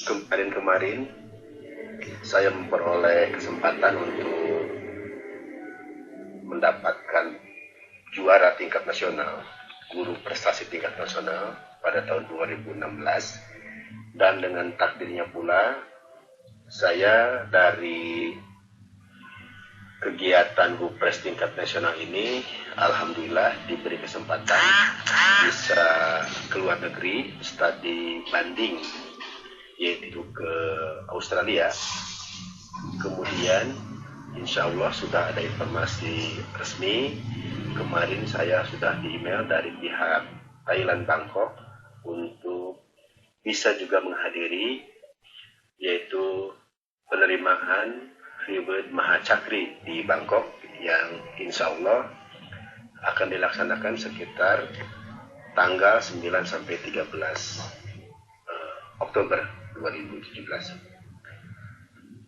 kemarin saya memperoleh kesempatan untuk mendapatkan juara tingkat nasional, guru prestasi tingkat nasional pada tahun 2016, dan dengan takdirnya pula saya dari kegiatan Gupres tingkat nasional ini alhamdulillah diberi kesempatan bisa keluar negeri studi banding, yaitu ke Australia. Kemudian insya Allah sudah ada informasi resmi. Kemarin saya sudah di email dari pihak Thailand Bangkok untuk bisa juga menghadiri, yaitu penerimaan Freebird Mahacakri di Bangkok yang insya Allah akan dilaksanakan sekitar tanggal 9 sampai 13 Oktober 2017.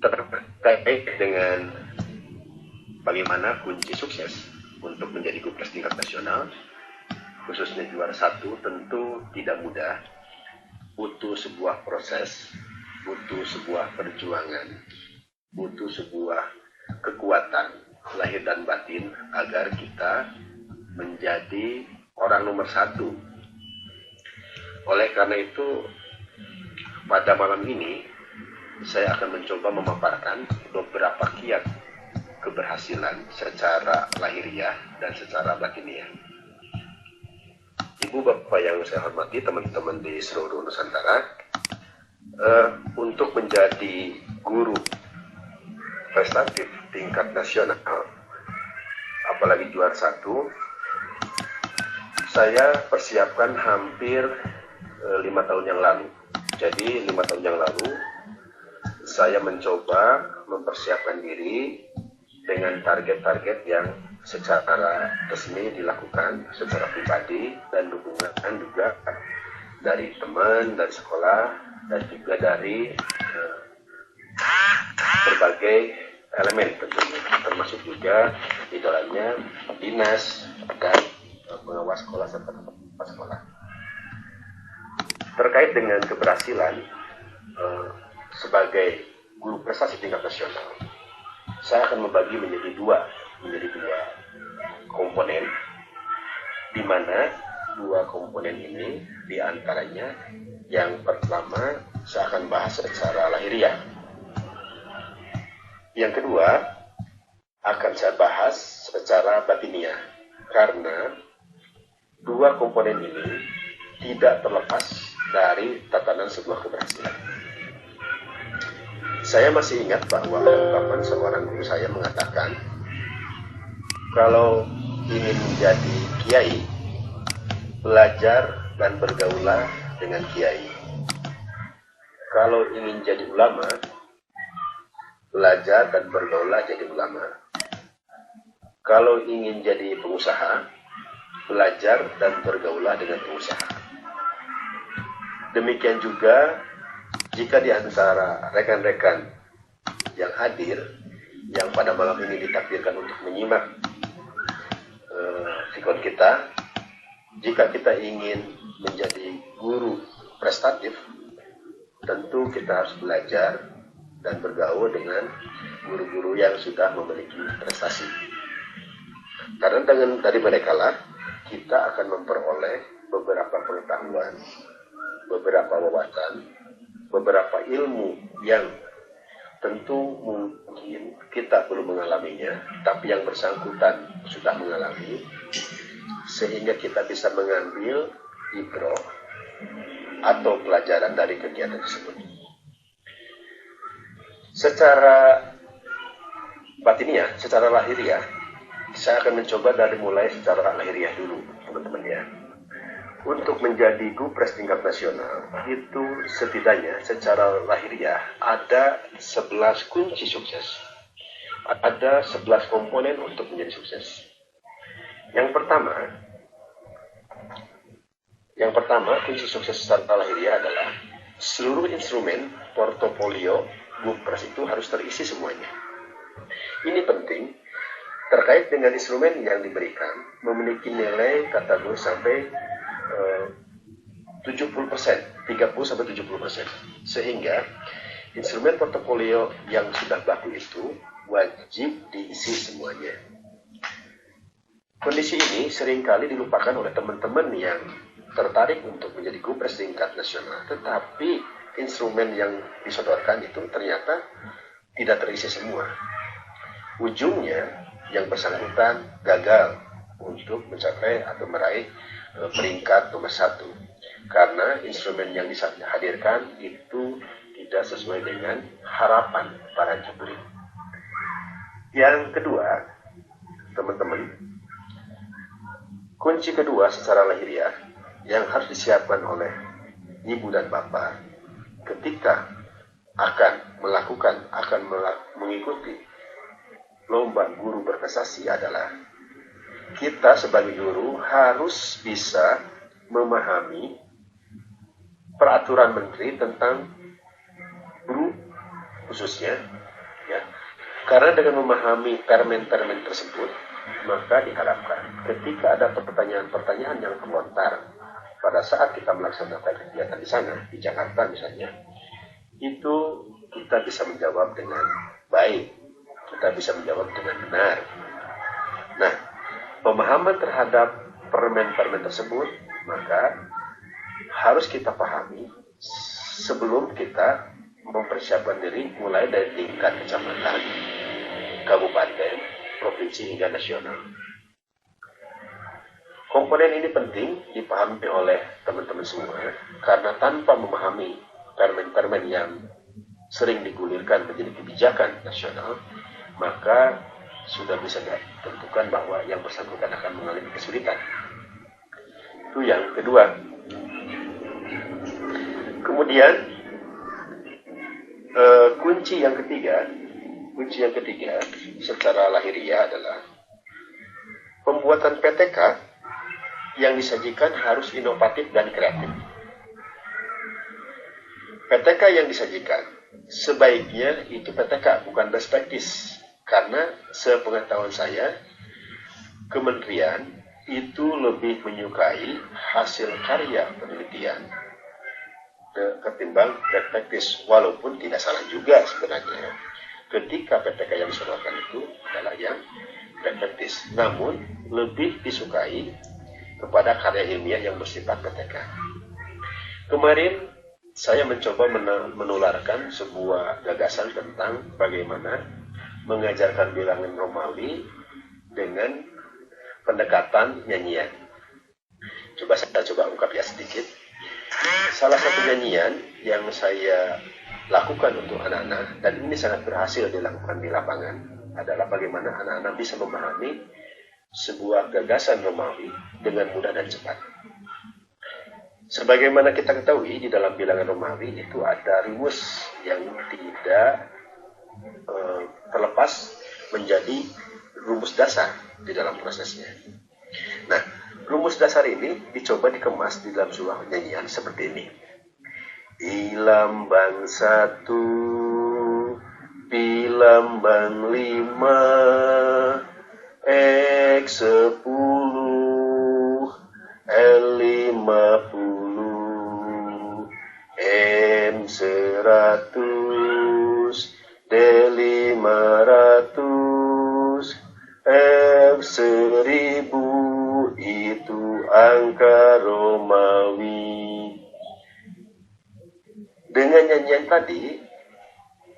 Terkait dengan bagaimana kunci sukses untuk menjadi Gupres tingkat nasional, khususnya juara 1, tentu tidak mudah. Butuh sebuah proses, butuh sebuah perjuangan, butuh sebuah kekuatan lahir dan batin agar kita menjadi orang nomor 1. Oleh karena itu, pada malam ini saya akan mencoba memaparkan beberapa kiat keberhasilan secara lahiriah dan secara batiniah. Ibu bapak yang saya hormati, teman-teman di seluruh Nusantara, untuk menjadi guru prestatif tingkat nasional, apalagi juara 1, saya persiapkan hampir 5 tahun yang lalu. Jadi 5 tahun yang lalu saya mencoba mempersiapkan diri dengan target-target yang secara resmi dilakukan secara pribadi, dan dukungan juga dari teman, dari sekolah, dan juga dari berbagai elemen tentunya, termasuk juga di dalamnya dinas dan pengawas sekolah serta tempat sekolah. Terkait dengan keberhasilan sebagai guru prestasi tingkat nasional, saya akan membagi menjadi dua komponen, di mana dua komponen ini diantaranya yang pertama saya akan bahas secara lahiriah, yang kedua akan saya bahas secara batiniah, karena dua komponen ini tidak terlepas dari tatanan sebuah keberhasilan. Saya masih ingat bahwa ada ungkapan seorang guru saya mengatakan, kalau ingin menjadi kiai, belajar dan bergaulah dengan kiai. Kalau ingin jadi ulama, belajar dan bergaulah jadi ulama. Kalau ingin jadi pengusaha, belajar dan bergaulah dengan pengusaha. Demikian juga jika di antara rekan-rekan yang hadir, yang pada malam ini ditakdirkan untuk menyimak sikon kita, jika kita ingin menjadi guru prestatif, tentu kita harus belajar dan bergaul dengan guru-guru yang sudah memiliki prestasi. Karena dari mereka lah kita akan memperoleh beberapa pengetahuan, beberapa wawasan, beberapa ilmu yang tentu mungkin kita belum mengalaminya, tapi yang bersangkutan sudah mengalami, sehingga kita bisa mengambil ibroh atau pelajaran dari kegiatan tersebut. Secara batiniah, secara lahiriah, saya akan mencoba dari mulai secara lahiriah dulu, teman-teman ya. Untuk menjadi Gupres tingkat nasional, itu setidaknya secara lahiriah ada 11 kunci sukses. Ada 11 komponen untuk menjadi sukses. Yang pertama kunci sukses secara lahiriah adalah seluruh instrumen portofolio Gupres itu harus terisi semuanya. Ini penting terkait dengan instrumen yang diberikan memiliki nilai kategori sampai 70% 30-70%. Sehingga instrumen portofolio yang sudah baku itu wajib diisi semuanya. Kondisi ini seringkali dilupakan oleh teman-teman yang tertarik untuk menjadi Gupres tingkat nasional, tetapi instrumen yang disodorkan itu ternyata tidak terisi semua. Ujungnya yang bersangkutan gagal untuk mencapai atau meraih peringkat nomor 1 karena instrumen yang dihadirkan itu tidak sesuai dengan harapan para juri. Yang kedua, teman-teman, kunci kedua secara lahiriah yang harus disiapkan oleh ibu dan bapak ketika akan mengikuti lomba guru berprestasi adalah kita sebagai guru harus bisa memahami peraturan menteri tentang guru khususnya, ya. Karena dengan memahami permen-permen tersebut, maka diharapkan ketika ada pertanyaan-pertanyaan yang terlontar pada saat kita melaksanakan kegiatan di sana, di Jakarta misalnya, itu kita bisa menjawab dengan baik, kita bisa menjawab dengan benar. Nah, pemahaman terhadap permen-permen tersebut maka harus kita pahami sebelum kita mempersiapkan diri mulai dari tingkat kecamatan, kabupaten, provinsi hingga nasional. Komponen ini penting dipahami oleh teman-teman semua karena tanpa memahami permen-permen yang sering digulirkan menjadi kebijakan nasional, maka sudah bisa ditentukan bahwa yang bersangkutan akan mengalami kesulitan. Itu yang kedua. Kemudian kunci yang ketiga secara lahiriah adalah pembuatan PTK yang disajikan harus inovatif dan kreatif. PTK yang disajikan sebaiknya itu PTK bukan best practice, karena sepengetahuan saya kementerian itu lebih menyukai hasil karya penelitian ketimbang best practice, walaupun tidak salah juga sebenarnya ketika PTK yang disodorkan itu adalah yang best practice, namun lebih disukai kepada karya ilmiah yang bersifat PTK. Kemarin saya mencoba menularkan sebuah gagasan tentang bagaimana mengajarkan bilangan Romawi dengan pendekatan nyanyian. Saya coba ungkap ya sedikit. Salah satu nyanyian yang saya lakukan untuk anak-anak, dan ini sangat berhasil dilakukan di lapangan, adalah bagaimana anak-anak bisa memahami sebuah gagasan Romawi dengan mudah dan cepat. Sebagaimana kita ketahui, di dalam bilangan Romawi itu ada rumus yang tidak terlepas menjadi rumus dasar di dalam prosesnya. Nah, rumus dasar ini dicoba dikemas di dalam sebuah nyanyian seperti ini. Pilambang 1, pilambang 5, X 10, L 50, M 100, D 500, F 1000, itu angka Romawi. Dengan nyanyian tadi,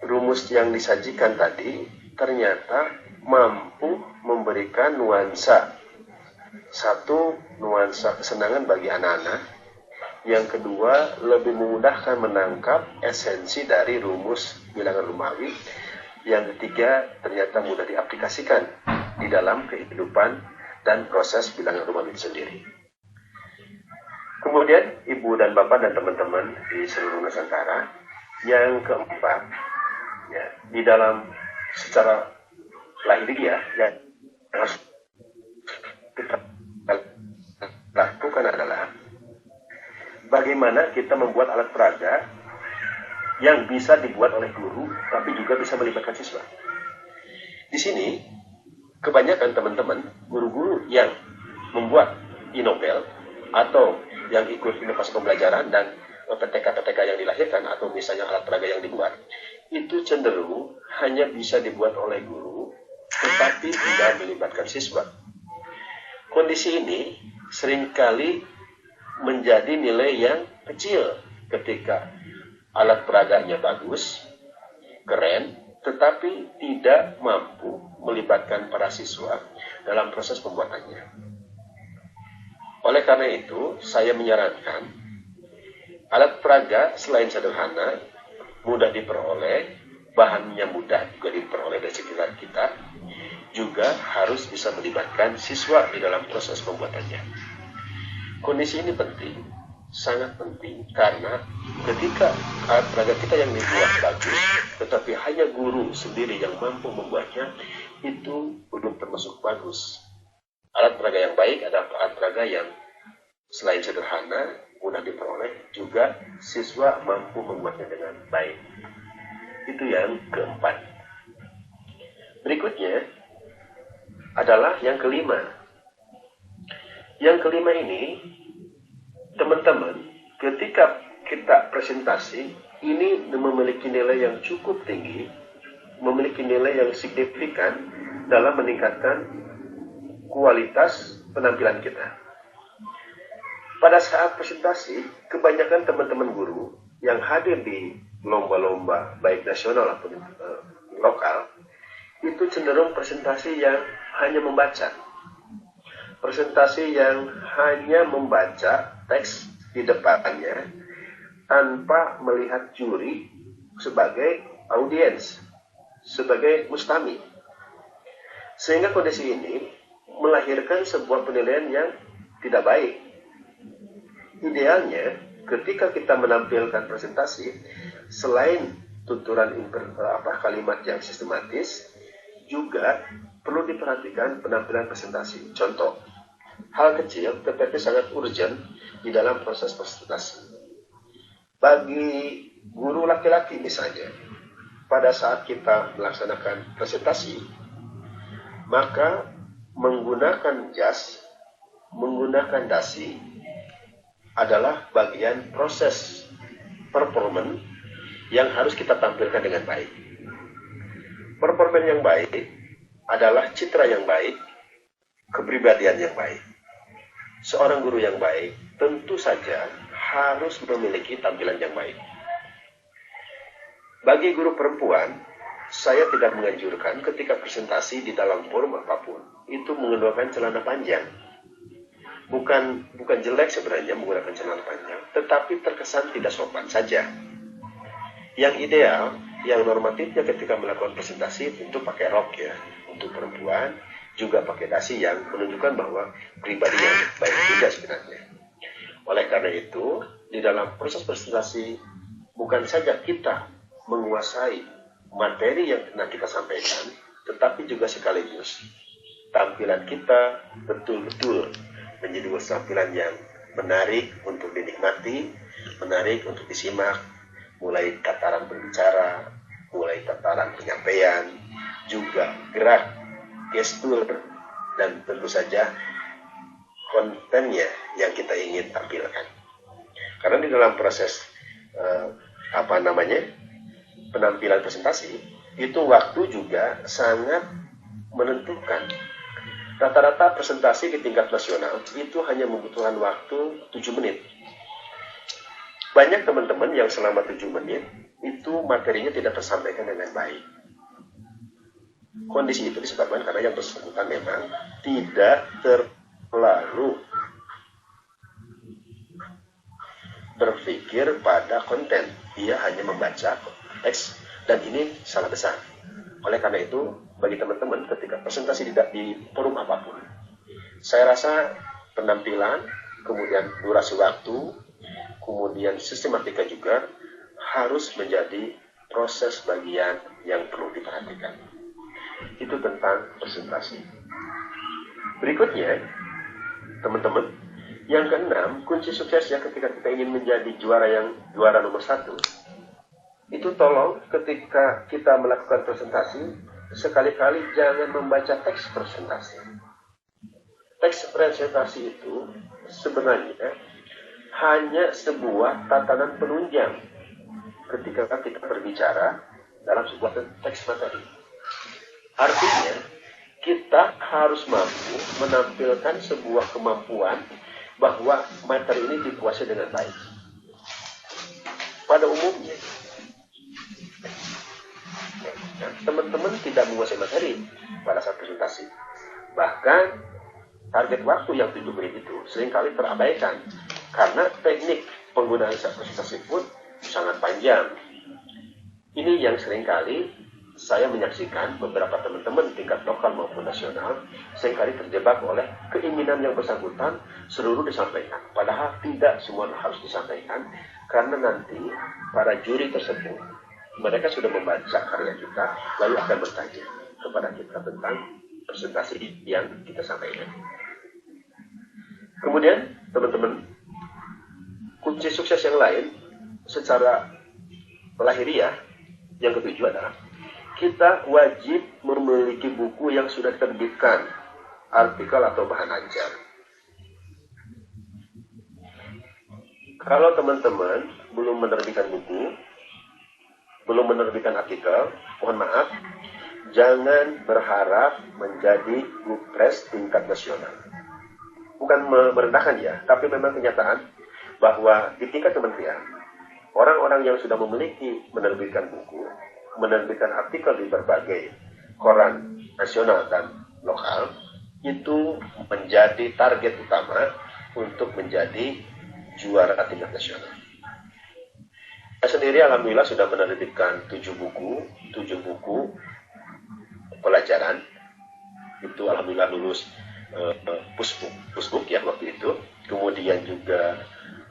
rumus yang disajikan tadi ternyata mampu memberikan nuansa. Satu, nuansa kesenangan bagi anak-anak. Yang kedua, lebih memudahkan menangkap esensi dari rumus bilangan Romawi. Yang ketiga, ternyata mudah diaplikasikan di dalam kehidupan dan proses bilangan Romawi itu sendiri. Kemudian, Ibu dan Bapak dan teman-teman di seluruh Nusantara, yang keempat, ya, di dalam secara lahiriah yang harus kita lakukan adalah bagaimana kita membuat alat peraga yang bisa dibuat oleh guru, tapi juga bisa melibatkan siswa. Di sini, kebanyakan teman-teman, guru-guru yang membuat Inobel atau yang ikut inovasi pembelajaran dan PTK-PTK yang dilahirkan atau misalnya alat peraga yang dibuat, itu cenderung hanya bisa dibuat oleh guru, tetapi tidak melibatkan siswa. Kondisi ini seringkali menjadi nilai yang kecil ketika alat peraganya bagus, keren, tetapi tidak mampu melibatkan para siswa dalam proses pembuatannya. Oleh karena itu, saya menyarankan alat peraga selain sederhana, mudah diperoleh, bahannya mudah juga diperoleh dari sekitar kita, juga harus bisa melibatkan siswa di dalam proses pembuatannya. Kondisi ini penting, sangat penting, karena ketika alat peraga kita yang dibuat bagus, tetapi hanya guru sendiri yang mampu membuatnya, itu belum termasuk bagus. Alat peraga yang baik adalah alat peraga yang selain sederhana, mudah diperoleh, juga siswa mampu membuatnya dengan baik. Itu yang keempat. Berikutnya adalah yang kelima. Yang kelima ini, teman-teman, ketika kita presentasi, ini memiliki nilai yang cukup tinggi, memiliki nilai yang signifikan dalam meningkatkan kualitas penampilan kita. Pada saat presentasi, kebanyakan teman-teman guru yang hadir di lomba-lomba, baik nasional ataupun lokal, itu cenderung presentasi yang hanya membaca. Presentasi yang hanya membaca teks di depannya tanpa melihat juri sebagai audiens, sebagai mustami. Sehingga kondisi ini melahirkan sebuah penilaian yang tidak baik. Idealnya, ketika kita menampilkan presentasi, selain tuturan kalimat yang sistematis, juga perlu diperhatikan penampilan presentasi. Contoh, hal kecil tetapi sangat urgent di dalam proses presentasi. Bagi guru laki-laki misalnya, pada saat kita melaksanakan presentasi, maka menggunakan jas, menggunakan dasi adalah bagian proses performance yang harus kita tampilkan dengan baik. Performance yang baik adalah citra yang baik, kepribadian yang baik. Seorang guru yang baik tentu saja harus memiliki tampilan yang baik. Bagi guru perempuan, saya tidak menganjurkan ketika presentasi di dalam forum apapun itu menggunakan celana panjang. Bukan jelek sebenarnya menggunakan celana panjang, tetapi terkesan tidak sopan saja. Yang ideal, yang normatifnya ketika melakukan presentasi tentu pakai rok ya, untuk perempuan, juga pakai dasi yang menunjukkan bahwa pribadi yang baik juga sebenarnya. Oleh karena itu, di dalam proses presentasi, bukan saja kita menguasai materi yang pernah kita sampaikan, tetapi juga sekaligus tampilan kita betul-betul menjadi tampilan yang menarik untuk dinikmati, menarik untuk disimak, mulai tataran berbicara, mulai tataran penyampaian, juga gerak, gestur, dan tentu saja kontennya yang kita ingin tampilkan. Karena di dalam proses penampilan presentasi, itu waktu juga sangat menentukan. Rata-rata presentasi di tingkat nasional itu hanya membutuhkan waktu 7 menit. Banyak teman-teman yang selama 7 menit itu materinya tidak tersampaikan dengan baik. Kondisi itu disebabkan karena yang bersangkutan memang tidak terlalu berpikir pada konten. Dia hanya membaca teks, dan ini salah besar. Oleh karena itu, bagi teman-teman ketika presentasi di forum apapun, saya rasa penampilan, kemudian durasi waktu, kemudian sistematika juga harus menjadi proses bagian yang perlu diperhatikan. Itu tentang presentasi. Berikutnya, teman-teman, yang keenam, kunci suksesnya ketika kita ingin menjadi juara nomor 1, itu tolong ketika kita melakukan presentasi, sekali-kali jangan membaca teks presentasi. Teks presentasi itu sebenarnya hanya sebuah tatanan penunjang ketika kita berbicara dalam sebuah teks materi. Artinya, kita harus mampu menampilkan sebuah kemampuan bahwa materi ini dikuasai dengan baik. Pada umumnya, teman-teman tidak menguasai materi pada saat presentasi. Bahkan, target waktu yang 7 menit itu seringkali terabaikan karena teknik penggunaan saat presentasi pun sangat panjang. Ini yang seringkali saya menyaksikan beberapa teman-teman tingkat lokal maupun nasional seringkali terjebak oleh keinginan yang bersangkutan seluruh disampaikan. Padahal tidak semua harus disampaikan karena nanti para juri tersebut mereka sudah membaca karya kita lalu akan bertanya kepada kita tentang presentasi yang kita sampaikan. Kemudian teman-teman, kunci sukses yang lain secara lahiriah yang ketujuh adalah kita wajib memiliki buku yang sudah diterbitkan, artikel atau bahan ajar. Kalau teman-teman belum menerbitkan buku, belum menerbitkan artikel, mohon maaf, jangan berharap menjadi Gupres tingkat nasional. Bukan merendahkan ya, tapi memang kenyataan bahwa di tingkat kementerian, orang-orang yang sudah memiliki menerbitkan buku, menerbitkan artikel di berbagai koran nasional dan lokal, itu menjadi target utama untuk menjadi juara tingkat nasional. Saya sendiri alhamdulillah sudah menerbitkan 7 buku pelajaran. Itu alhamdulillah lulus pusbuk ya waktu itu. Kemudian juga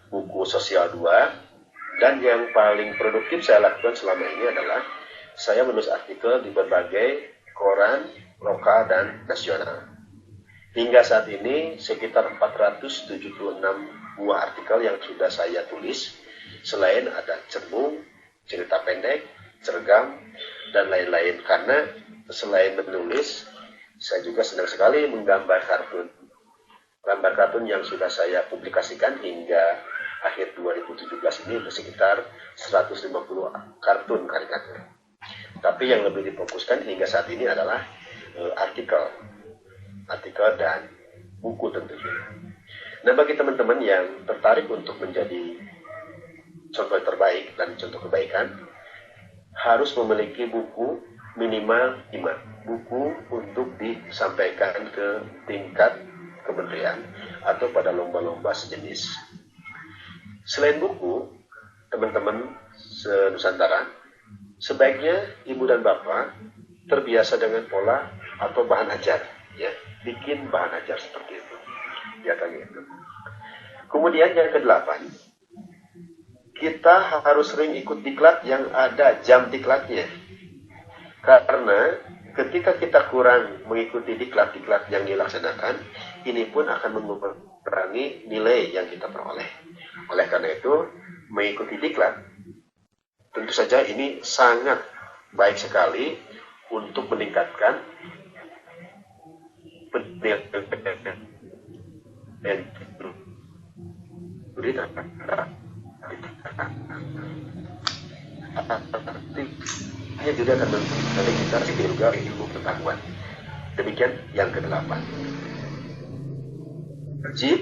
buku sosial 2. Dan yang paling produktif saya lakukan selama ini adalah saya menulis artikel di berbagai koran lokal dan nasional. Hingga saat ini sekitar 476 buah artikel yang sudah saya tulis, selain ada cerpen, cerita pendek, cergam, dan lain-lain. Karena selain menulis, saya juga senang sekali menggambar kartun. Gambar kartun yang sudah saya publikasikan hingga akhir 2017 ini sekitar 150 kartun karikatur. Tapi yang lebih difokuskan hingga saat ini adalah artikel dan buku tentunya. Nah, bagi teman-teman yang tertarik untuk menjadi contoh terbaik dan contoh kebaikan, harus memiliki buku minimal 5 buku untuk disampaikan ke tingkat kementerian atau pada lomba-lomba sejenis. Selain buku, teman-teman se-Nusantara, sebaiknya ibu dan bapak terbiasa dengan pola atau bahan ajar, ya, bikin bahan ajar seperti itu, ya kayak gitu. Kemudian yang ke-8, kita harus sering ikut diklat yang ada jam diklatnya, karena ketika kita kurang mengikuti diklat-diklat yang dilaksanakan, ini pun akan mengurangi nilai yang kita peroleh. Oleh karena itu, mengikuti diklat tentu saja ini sangat baik sekali untuk meningkatkan pendidikan artinya juga akan menjadi kita juga ilmu pengetahuan. Demikian yang ke-8. Wajib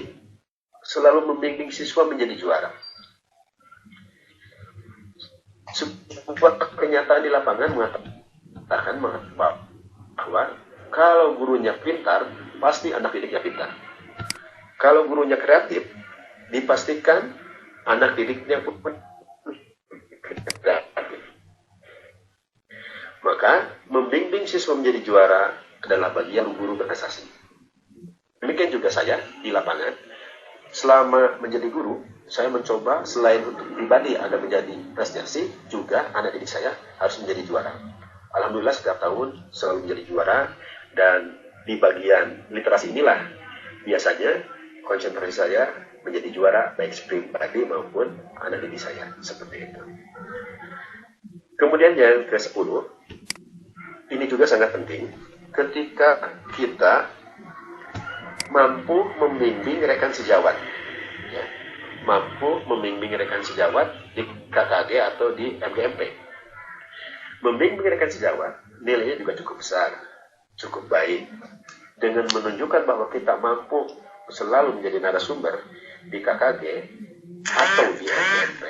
selalu membimbing siswa menjadi juara. Sebuah kenyataan di lapangan mengatakan bahwa kalau gurunya pintar, pasti anak didiknya pintar. Kalau gurunya kreatif, dipastikan anak didiknya pun kreatif. Maka, membimbing siswa menjadi juara adalah bagian guru berprestasi. Demikian juga saya di lapangan. Selama menjadi guru, saya mencoba selain untuk pribadi agar menjadi prestasi, juga anak didik saya harus menjadi juara. Alhamdulillah setiap tahun selalu menjadi juara, dan di bagian literasi inilah biasanya konsentrasi saya menjadi juara baik pribadi maupun anak didik saya, seperti itu. Kemudian yang ke-10, ini juga sangat penting, ketika kita mampu membimbing rekan sejawat, ya, mampu membimbing rekan sejawat di KKG atau di MGMP. Membimbing rekan sejawat nilainya juga cukup besar, cukup baik. Dengan menunjukkan bahwa kita mampu selalu menjadi narasumber di KKG atau di MGMP,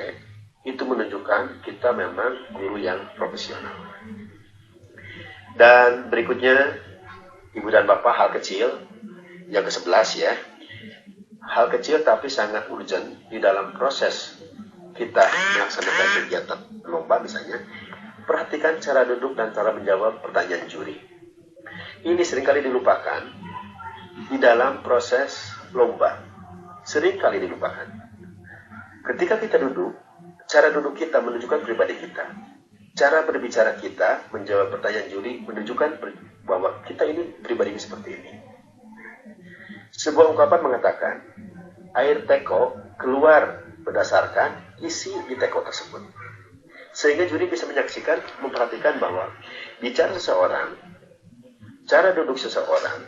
itu menunjukkan kita memang guru yang profesional. Dan berikutnya, Ibu dan Bapak, hal kecil yang ke-11 ya. Hal kecil tapi sangat urgent di dalam proses kita melaksanakan kegiatan lomba misalnya. Perhatikan cara duduk dan cara menjawab pertanyaan juri. Ini seringkali dilupakan di dalam proses lomba. Seringkali dilupakan. Ketika kita duduk, cara duduk kita menunjukkan pribadi kita. Cara berbicara kita, menjawab pertanyaan juri, menunjukkan bahwa kita ini pribadinya seperti ini. Sebuah ungkapan mengatakan, air teko keluar berdasarkan isi di teko tersebut. Sehingga juri bisa menyaksikan, memperhatikan bahwa bicara seseorang, cara duduk seseorang,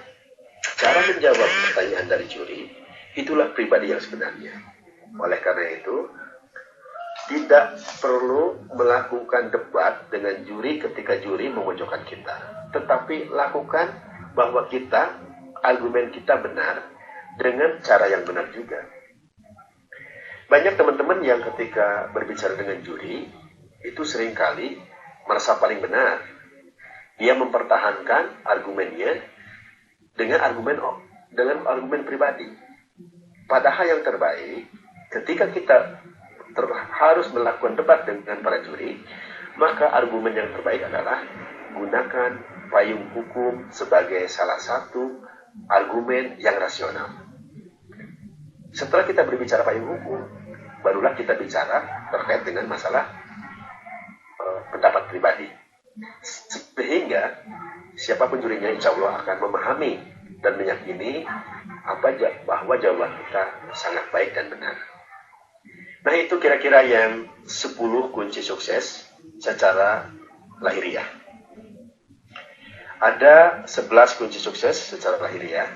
cara menjawab pertanyaan dari juri, itulah pribadi yang sebenarnya. Oleh karena itu, tidak perlu melakukan debat dengan juri ketika juri memojokkan kita. Tetapi lakukan bahwa kita, argumen kita benar dengan cara yang benar juga. Banyak teman-teman yang ketika berbicara dengan juri, itu seringkali merasa paling benar. Dia mempertahankan argumennya dengan argumen pribadi. Padahal yang terbaik, ketika kita harus melakukan debat dengan para juri, maka argumen yang terbaik adalah gunakan payung hukum sebagai salah satu argumen yang rasional. Setelah kita berbicara payung hukum, barulah kita bicara terkait dengan masalah pendapat pribadi. Sehingga siapapun jurinya insya Allah akan memahami dan meyakini bahwa jawaban kita sangat baik dan benar. Nah, itu kira-kira yang 10 kunci sukses secara lahiriah. Ada 11 kunci sukses secara lahiriah.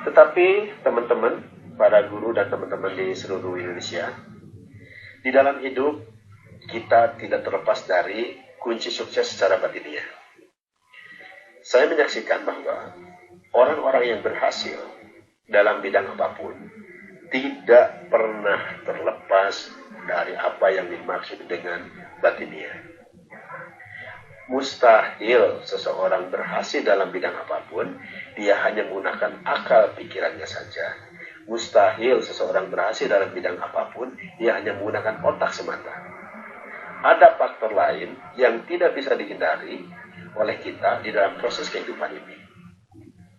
Tetapi teman-teman, para guru dan teman-teman di seluruh Indonesia, di dalam hidup kita tidak terlepas dari kunci sukses secara batiniah. Saya menyaksikan bahwa orang-orang yang berhasil dalam bidang apapun tidak pernah terlepas dari apa yang dimaksud dengan batiniah. Mustahil seseorang berhasil dalam bidang apapun, dia hanya menggunakan akal pikirannya saja. Mustahil seseorang berhasil dalam bidang apapun, dia hanya menggunakan otak semata. Ada faktor lain yang tidak bisa dihindari oleh kita di dalam proses kehidupan ini.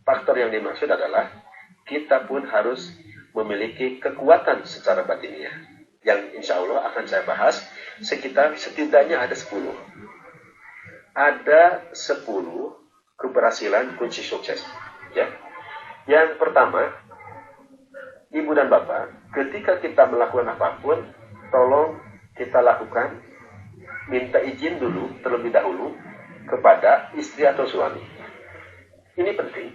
Faktor yang dimaksud adalah kita pun harus memiliki kekuatan secara batiniah, yang insya Allah akan saya bahas setidaknya ada 10. Ada 10 keberhasilan kunci sukses. Ya. Yang pertama, Ibu dan Bapak, ketika kita melakukan apapun, tolong kita lakukan, minta izin dulu, terlebih dahulu, kepada istri atau suami. Ini penting.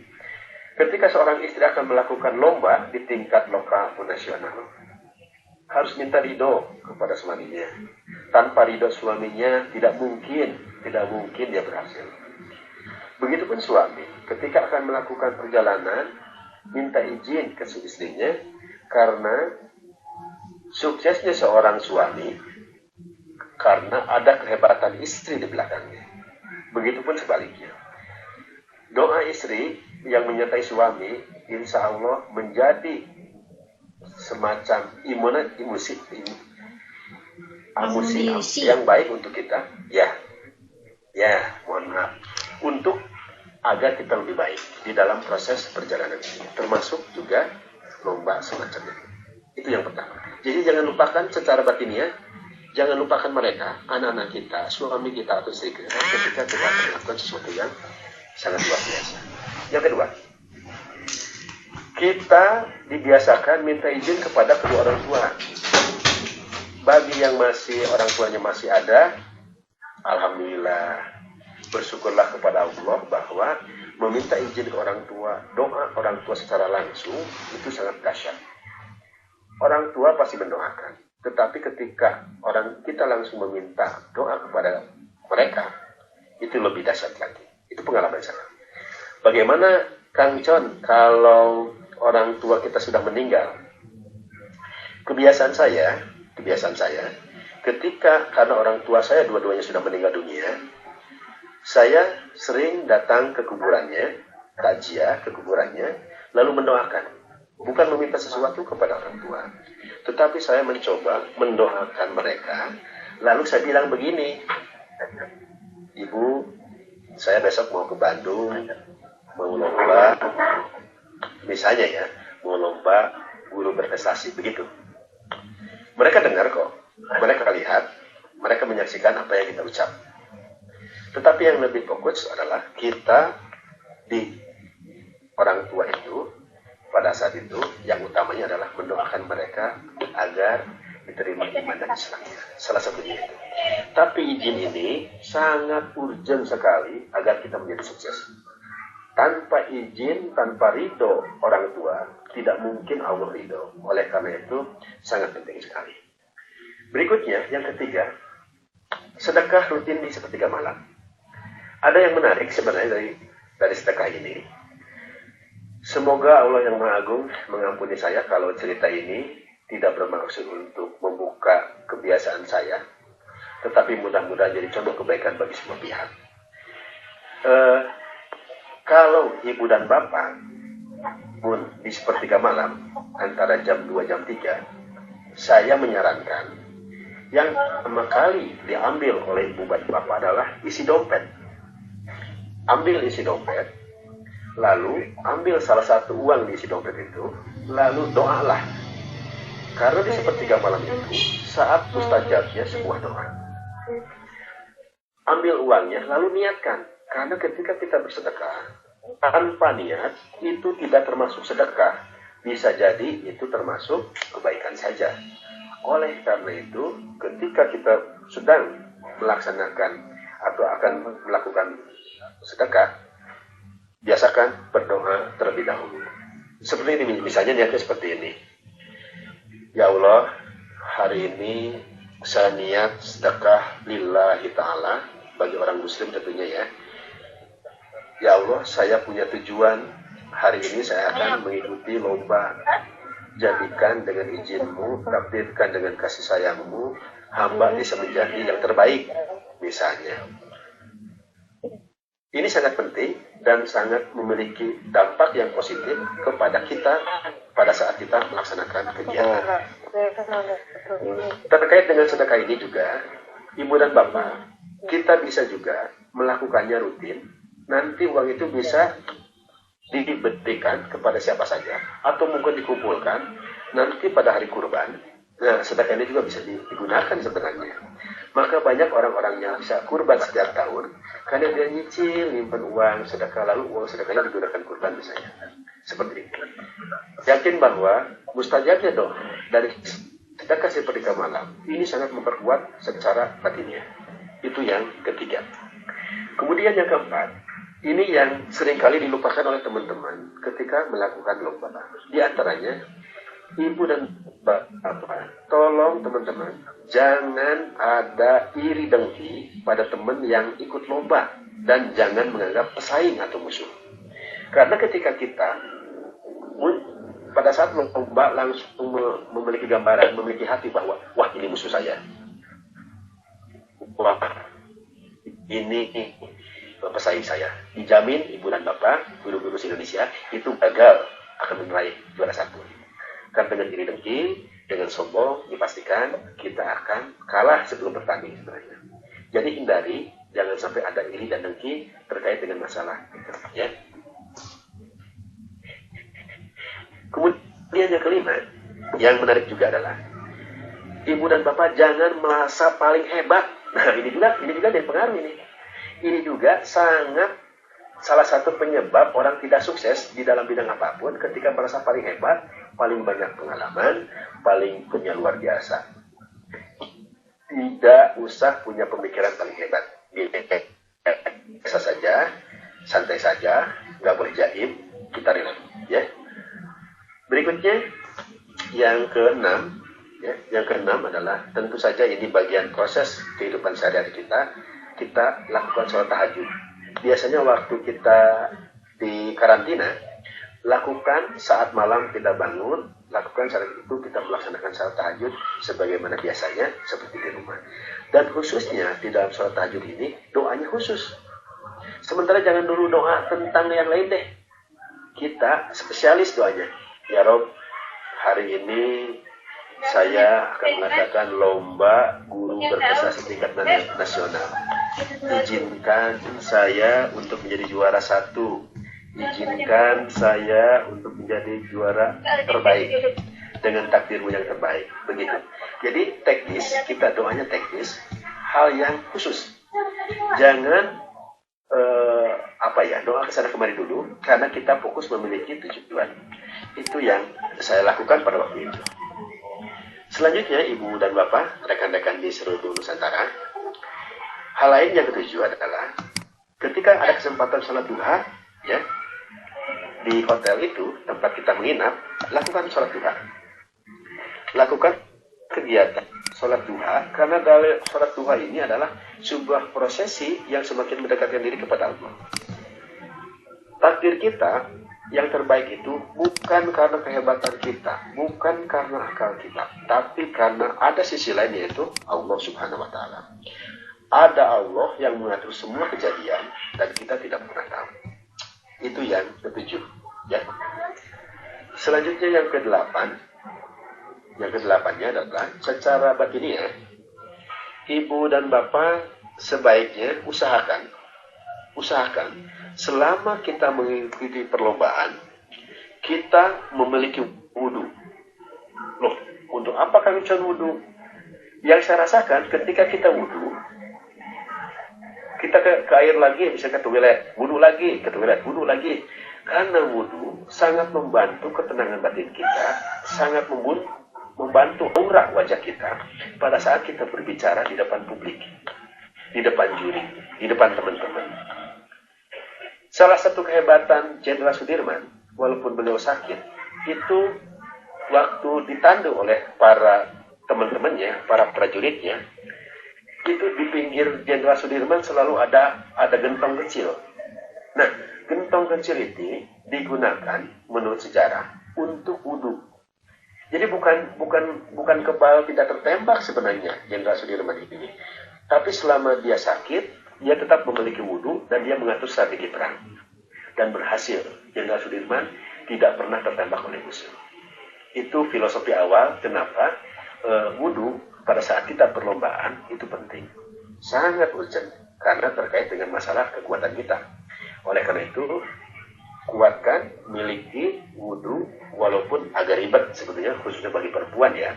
Ketika seorang istri akan melakukan lomba di tingkat lokal atau nasional, harus minta ridho kepada suaminya. Tanpa ridho suaminya, tidak mungkin dia berhasil. Begitupun suami, ketika akan melakukan perjalanan, minta izin ke istrinya, karena suksesnya seorang suami karena ada kehebatan istri di belakangnya. Begitupun sebaliknya. Doa istri yang menyertai suami, insya Allah menjadi semacam amunisi yang baik untuk kita. Mohon maaf. Untuk agar kita lebih baik di dalam proses perjalanan ini, termasuk juga lomba semacam itu. Itu yang pertama. Jadi jangan lupakan secara batiniah, jangan lupakan mereka, anak-anak kita, suami kita atau istri kita, ketika kita melakukan sesuatu yang sangat luar biasa. Yang kedua, kita dibiasakan minta izin kepada kedua orang tua. Bagi yang orang tuanya masih ada, alhamdulillah, bersyukurlah kepada Allah bahwa meminta izin ke orang tua, doa orang tua secara langsung itu sangat dahsyat. orang tua pasti mendoakan. Tetapi ketika orang kita langsung meminta doa kepada mereka, itu lebih dahsyat lagi. Itu pengalaman saya. Bagaimana Kang John kalau orang tua kita sudah meninggal? Kebiasaan saya, ketika karena orang tua saya dua-duanya sudah meninggal dunia, saya sering datang ke kuburannya, takziah ke kuburannya, lalu mendoakan. Bukan meminta sesuatu kepada orang tua, tetapi saya mencoba mendoakan mereka. Lalu saya bilang begini, Ibu, saya besok mau ke Bandung, mau lomba, misalnya ya, mau lomba guru berprestasi, begitu. Mereka dengar kok, mereka lihat, mereka menyaksikan apa yang kita ucap. Tetapi yang lebih fokus adalah kita di orang tua itu, pada saat itu yang utamanya adalah mendoakan mereka agar diterima iman dan Islamnya. Salah satunya itu. Tapi izin ini sangat urgent sekali agar kita menjadi sukses. Tanpa izin, tanpa ridho orang tua, tidak mungkin Allah ridho. Oleh karena itu, sangat penting sekali. Berikutnya, yang ketiga, sedekah rutin di sepertiga malam. Ada yang menarik sebenarnya dari sedekah ini. Semoga Allah yang Maha Agung mengampuni saya kalau cerita ini tidak bermaksud untuk membuka kebiasaan saya, tetapi mudah-mudahan jadi contoh kebaikan bagi semua pihak. Kalau ibu dan bapak pun di sepertiga malam antara jam 2 jam 3, saya menyarankan yang pertama kali diambil oleh ibu dan bapak adalah isi dompet. Ambil isi dompet, lalu ambil salah satu uang di isi dompet itu, lalu doalah. Karena di sepertiga malam itu saat mustajabnya sebuah doa. Ambil uangnya lalu niatkan. Karena ketika kita bersedekah tanpa niat itu tidak termasuk sedekah. Bisa jadi itu termasuk kebaikan saja. Oleh karena itu ketika kita sedang melaksanakan atau akan melakukan sedekah, biasakan berdoa terlebih dahulu. Seperti ini, misalnya niatnya seperti ini. Ya Allah, hari ini saya niat sedekah lillahi ta'ala, bagi orang muslim tentunya ya. Ya Allah, saya punya tujuan, hari ini saya akan mengikuti lomba. Jadikan dengan izin-Mu, takdirkan dengan kasih sayang-Mu, hamba bisa menjadi yang terbaik, misalnya. Ini sangat penting dan sangat memiliki dampak yang positif kepada kita pada saat kita melaksanakan kegiatan. Terkait dengan sedekah ini juga, ibu dan bapak, kita bisa juga melakukannya rutin. Nanti uang itu bisa diberikan kepada siapa saja, atau mungkin dikumpulkan nanti pada hari kurban. Nah, sedekah ini juga bisa digunakan sebenarnya. Maka banyak orang-orang yang bisa kurban setiap tahun karena dia nyicil, nyimpan uang sedekah, lalu uang sedekahnya digunakan kurban misalnya. Seperti itu. Yakin bahwa mustajabnya doa dari sedekah sepertiga malam ini sangat memperkuat secara batinnya. Itu yang ketiga. Kemudian yang keempat, ini yang seringkali dilupakan oleh teman-teman ketika melakukan lomba. Di antaranya, ibu dan bapak, tolong teman-teman, jangan ada iri dengki pada teman yang ikut lomba dan jangan menganggap pesaing atau musuh. Karena ketika kita pada saat lomba langsung memiliki gambaran, memiliki hati bahwa wah ini musuh saya, wah ini pesaing saya, dijamin ibu dan bapak, guru-guru Indonesia itu gagal akan meraih juara satu. Karena dengan iri dengki, dengan sombong, dipastikan kita akan kalah sebelum bertanding sebenarnya. Jadi hindari, jangan sampai ada iri dan dengki terkait dengan masalah. Ya. Kemudian yang kelima, yang menarik juga adalah ibu dan bapak jangan merasa paling hebat. Nah ini juga yang pengaruh ini. Ini juga sangat salah satu penyebab orang tidak sukses di dalam bidang apapun ketika merasa paling hebat, paling banyak pengalaman, paling punya luar biasa. Tidak usah punya pemikiran paling hebat. Biasa saja, santai saja, nggak boleh jaim, kita relax. Ya. Berikutnya, yang keenam, ya, yang keenam adalah tentu saja ini bagian proses kehidupan sehari-hari kita. Kita lakukan sholat tahajud. Biasanya waktu kita di karantina, lakukan saat malam kita bangun, lakukan saat itu kita melaksanakan sholat tahajud sebagaimana biasanya seperti di rumah. Dan khususnya di dalam sholat tahajud ini doanya khusus. Sementara jangan dulu doa tentang yang lain deh. Kita spesialis doanya. Ya Rob, hari ini saya akan mengadakan lomba guru berprestasi tingkat nasional. Izinkan saya untuk menjadi juara 1. Izinkan saya untuk menjadi juara terbaik dengan takdirmu yang terbaik. Begitu. Jadi teknis, kita doanya teknis, hal yang khusus. Jangan doa kesana kemari dulu, karena kita fokus memiliki tujuan. Itu yang saya lakukan pada waktu itu. Selanjutnya, Ibu dan Bapak, rekan-rekan di seluruh Nusantara, hal lain yang ketujuh adalah ketika ada kesempatan sholat duha, ya, di hotel itu tempat kita menginap, lakukan sholat duha. Lakukan kegiatan sholat duha, karena dari sholat duha ini adalah sebuah prosesi yang semakin mendekatkan diri kepada Allah. Takdir kita yang terbaik itu bukan karena kehebatan kita, bukan karena akal kita, tapi karena ada sisi lain, yaitu Allah Subhanahu wa Ta'ala. Ada Allah yang mengatur semua kejadian dan kita tidak pernah tahu. Itu yang ketujuh, ya. Selanjutnya yang kedelapan. Yang kedelapannya adalah secara batiniah, Ibu dan Bapak sebaiknya usahakan selama kita mengikuti perlombaan, kita memiliki wudu. Loh, untuk apa kami wudu? Yang saya rasakan ketika kita wudu, kita ke air lagi, bisa ke toilet, wudu lagi, ke toilet, wudu lagi. Karena wudu sangat membantu ketenangan batin kita, sangat membantu aura wajah kita pada saat kita berbicara di depan publik, di depan juri, di depan teman-teman. Salah satu kehebatan Jenderal Sudirman, walaupun beliau sakit, itu waktu ditandu oleh para teman-temannya, para prajuritnya, itu di pinggir Jenderal Sudirman selalu ada gentong kecil. Nah, gentong kecil itu digunakan menurut sejarah untuk wudu. Jadi bukan kebal tidak tertembak sebenarnya Jenderal Sudirman ini. Tapi selama dia sakit, dia tetap memiliki wudu dan dia mengatur strategi perang. Dan berhasil, Jenderal Sudirman tidak pernah tertembak oleh musuh. Itu filosofi awal kenapa wudu pada saat kita perlombaan itu penting. Sangat urgent karena terkait dengan masalah kekuatan kita. Oleh karena itu, kuatkan, miliki wudu, walaupun agak ribet sebetulnya, khususnya bagi perempuan ya.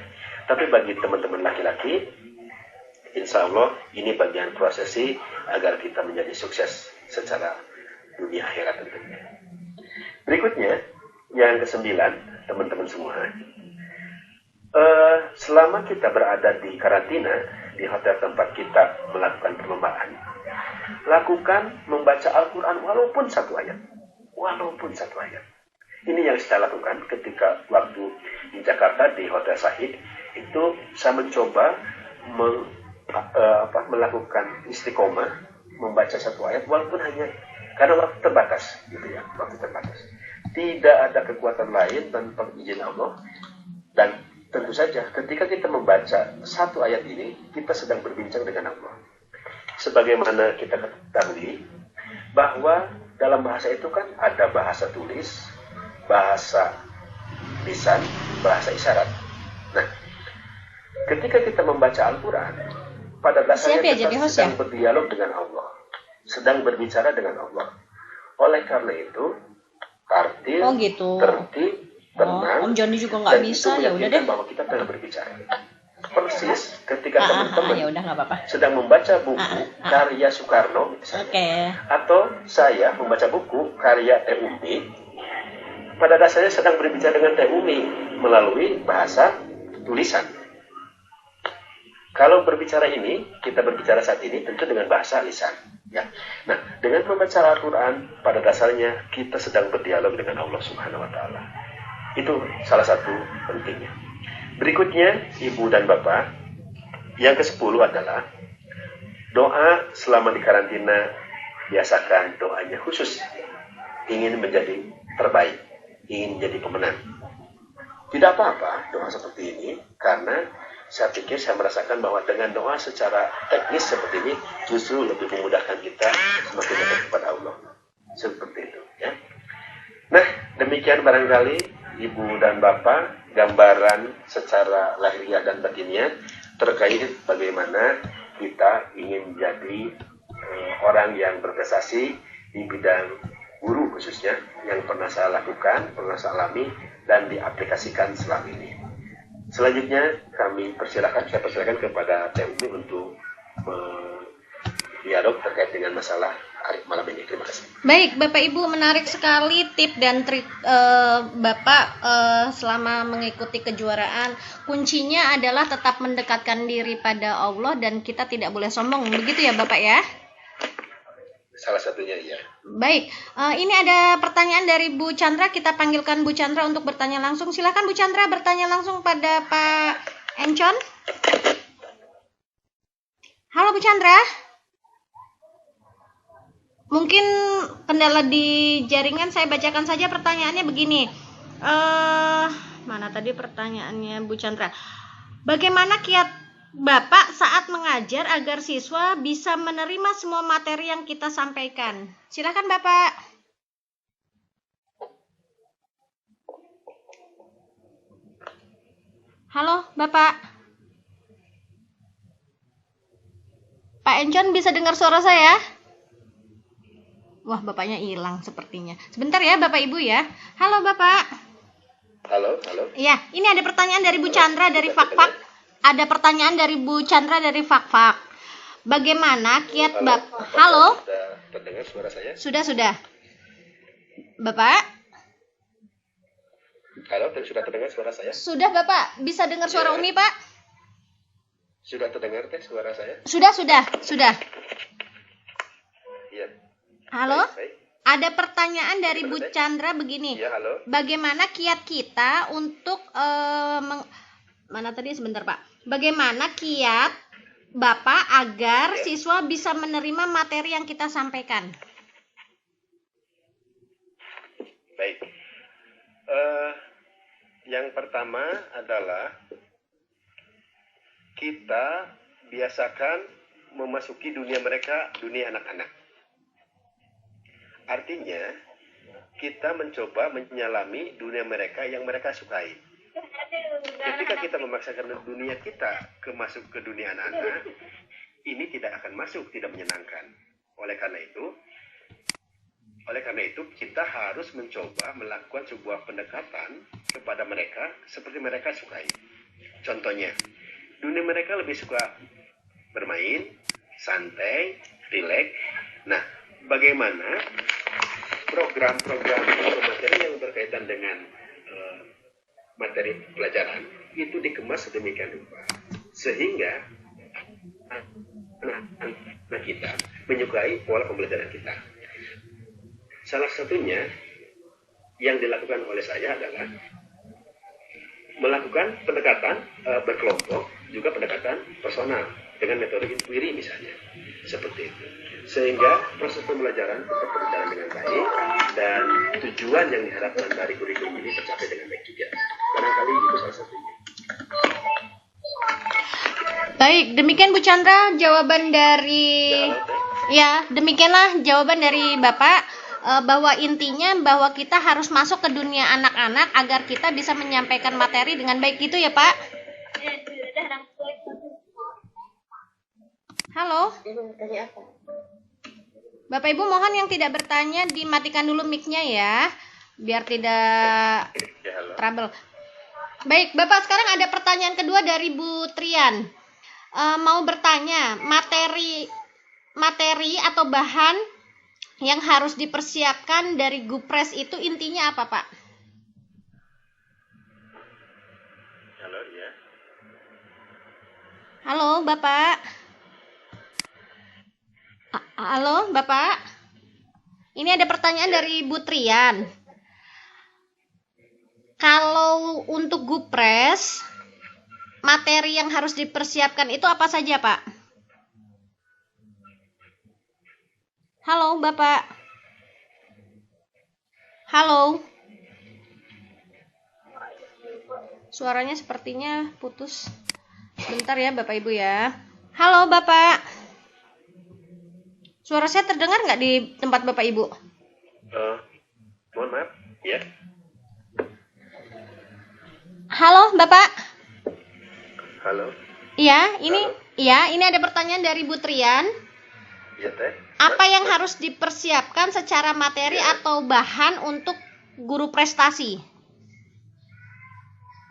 Tapi bagi teman-teman laki-laki, insya Allah ini bagian prosesi agar kita menjadi sukses secara dunia akhirat tentunya. Berikutnya, yang ke-9, teman-teman semua. Selama kita berada di karantina, di hotel tempat kita melakukan perlombaan, lakukan membaca Al-Quran walaupun satu ayat. Walaupun satu ayat. Ini yang saya lakukan ketika waktu di Jakarta di Hotel Sahid. Itu saya mencoba melakukan istiqomah, membaca satu ayat walaupun hanya karena waktu terbatas, gitu ya, waktu terbatas. Tidak ada kekuatan lain tanpa izin Allah. Dan tentu saja ketika kita membaca satu ayat ini, kita sedang berbincang dengan Allah. Sebagaimana kita ketahui bahwa dalam bahasa itu kan ada bahasa tulis, bahasa lisan, bahasa isyarat. Nah, ketika kita membaca Al-Quran, pada dasarnya kita sedang berdialog dengan Allah, sedang berbicara dengan Allah. Oleh karena itu, tartil, tertib, tenang, Om Joni juga nggak bisa, ya udah deh. Bahwa kita tengah berbicara. Persis ketika teman-teman sedang membaca buku karya Soekarno, atau saya membaca buku karya Teh Umi, pada dasarnya sedang berbicara dengan Teh Umi melalui bahasa tulisan. Kalau berbicara ini, kita berbicara saat ini tentu dengan bahasa lisan. Ya. Nah, dengan membaca Al-Quran, pada dasarnya kita sedang berdialog dengan Allah Subhanahu wa Ta'ala. Itu salah satu pentingnya. Berikutnya, Ibu dan Bapak, yang ke-10 adalah doa selama di karantina. Biasakan doanya khusus, ingin menjadi terbaik, ingin menjadi pemenang. Tidak apa-apa doa seperti ini, karena saya pikir saya merasakan bahwa dengan doa secara teknis seperti ini justru lebih memudahkan kita semakin dekat kepada Allah. Seperti itu, ya. Nah, demikian barangkali Ibu dan Bapak gambaran secara lahiriah dan batinnya terkait bagaimana kita ingin menjadi orang yang berprestasi di bidang guru khususnya yang pernah saya lakukan, pernah saya alami dan diaplikasikan selama ini. Selanjutnya saya persilakan kepada Teh Umi untuk dialog terkait dengan masalah malam ini. Terima kasih. Baik, Bapak Ibu, menarik sekali tip dan trik Bapak selama mengikuti kejuaraan. Kuncinya adalah tetap mendekatkan diri pada Allah dan kita tidak boleh sombong. Begitu ya Bapak ya? Salah satunya iya. Baik, ini ada pertanyaan dari Bu Chandra. Kita panggilkan Bu Chandra untuk bertanya langsung. Silakan Bu Chandra bertanya langsung pada Pak Encon. Halo Bu Chandra. Mungkin kendala di jaringan, saya bacakan saja pertanyaannya begini. Mana tadi pertanyaannya Bu Chandra? Bagaimana kiat Bapak saat mengajar agar siswa bisa menerima semua materi yang kita sampaikan? Silakan Bapak. Halo Bapak. Pak Encon bisa dengar suara saya? Wah, Bapaknya hilang sepertinya. Sebentar ya Bapak Ibu ya. Halo Bapak. Halo. Iya, ini ada pertanyaan dari Bu Chandra dari Fakfak. Ada pertanyaan dari Bu Chandra dari Fakfak. Bagaimana kiat Bapak? Halo? Sudah terdengar suara saya? Sudah. Bapak? Halo, sudah terdengar suara saya? Sudah Bapak. Bisa dengar suara Umi Pak? Sudah terdengar Teh suara saya? Sudah. Iya. Halo? Baik. Ada pertanyaan dari Bu Chandra begini. Iya, halo. Bagaimana kiat kita untuk mana tadi sebentar Pak? Bagaimana kiat Bapak agar siswa bisa menerima materi yang kita sampaikan? Baik. Yang pertama adalah kita biasakan memasuki dunia mereka, dunia anak-anak. Artinya, kita mencoba menyelami dunia mereka yang mereka sukai. Ketika kita memaksakan dunia kita masuk ke dunia anak-anak, ini tidak akan masuk, tidak menyenangkan. Oleh karena itu kita harus mencoba melakukan sebuah pendekatan kepada mereka seperti mereka sukai. Contohnya, dunia mereka lebih suka bermain, santai, rileks. Nah, bagaimana program-program atau materi yang berkaitan dengan materi pelajaran itu dikemas sedemikian rupa sehingga anak kita menyukai pola pembelajaran kita. Salah satunya yang dilakukan oleh saya adalah melakukan pendekatan berkelompok, juga pendekatan personal dengan metode inquiry misalnya, seperti itu. Sehingga proses pembelajaran tetap berjalan dengan baik dan tujuan yang diharapkan dari kurikulum ini tercapai dengan baik juga. Barangkali itu salah satunya. Baik, demikian Bu Chandra jawaban dari demikianlah jawaban dari Bapak bahwa intinya bahwa kita harus masuk ke dunia anak-anak agar kita bisa menyampaikan materi dengan baik gitu ya Pak. Halo. Bapak Ibu mohon yang tidak bertanya dimatikan dulu mic-nya ya, biar tidak trouble. Baik, Bapak sekarang ada pertanyaan kedua dari Bu Trian. Mau bertanya, materi atau bahan yang harus dipersiapkan dari Gupres itu intinya apa, Pak? Halo, ya. Halo, Bapak. Halo, Bapak. Ini ada pertanyaan dari Bu Trian. Kalau untuk Gupres, materi yang harus dipersiapkan itu apa saja, Pak? Halo, Bapak. Halo. Suaranya sepertinya putus. Bentar ya, Bapak Ibu ya. Halo, Bapak. Suara saya terdengar nggak di tempat Bapak Ibu? Mohon maaf, ya. Halo, Bapak. Halo. Iya, ini Halo. iya, ini ada pertanyaan dari Bu Trian. Iya, Teh. Apa yang harus dipersiapkan secara materi atau bahan untuk guru prestasi?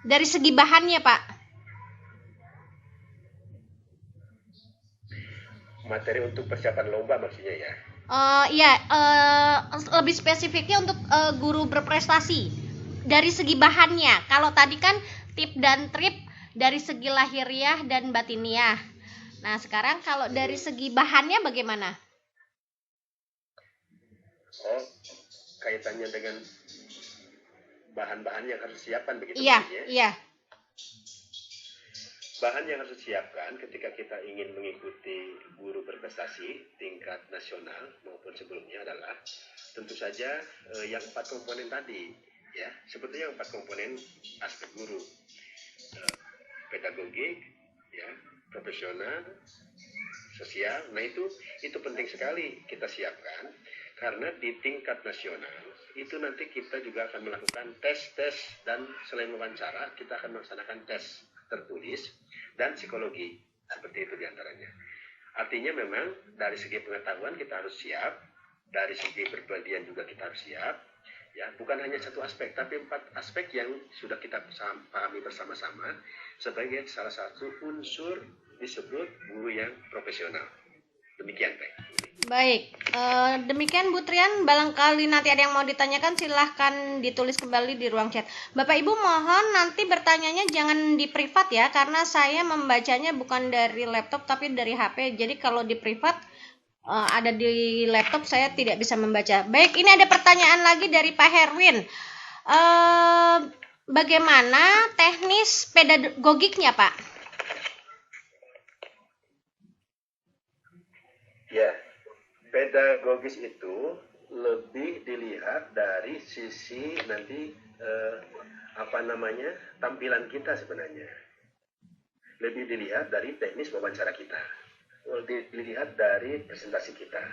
Dari segi bahannya, Pak. Materi untuk persiapan lomba maksudnya ya. Iya, lebih spesifiknya untuk guru berprestasi. Dari segi bahannya, kalau tadi kan tip dan trip dari segi lahiriah dan batiniah. Nah, sekarang kalau dari segi bahannya bagaimana? Oh, kaitannya dengan bahan-bahan yang harus disiapkan begitu Iya, maksudnya? iya. Bahan yang harus disiapkan ketika kita ingin mengikuti guru berprestasi tingkat nasional maupun sebelumnya adalah tentu saja yang 4 komponen tadi, ya, sebetulnya 4 komponen aspek guru, pedagogik, ya, profesional, sosial. Nah itu penting sekali kita siapkan karena di tingkat nasional itu nanti kita juga akan melakukan tes dan selain wawancara kita akan melaksanakan tes tertulis dan psikologi, seperti itu diantaranya. Artinya memang dari segi pengetahuan kita harus siap, dari segi berpribadian juga kita harus siap, ya, bukan hanya satu aspek tapi 4 aspek yang sudah kita pahami bersama-sama sebagai salah satu unsur disebut guru yang profesional. Demikian, Teh. Baik, demikian Bu Trian. Barangkali nanti ada yang mau ditanyakan, silahkan ditulis kembali di ruang chat. Bapak Ibu mohon nanti bertanyanya jangan di privat ya, karena saya membacanya bukan dari laptop tapi dari HP. Jadi kalau di privat ada di laptop saya tidak bisa membaca. Baik, ini ada pertanyaan lagi dari Pak Herwin. Bagaimana teknis pedagogiknya, Pak? Ya, pedagogis itu lebih dilihat dari sisi nanti tampilan kita sebenarnya. Lebih dilihat dari teknis wawancara kita. Lebih dilihat dari presentasi kita.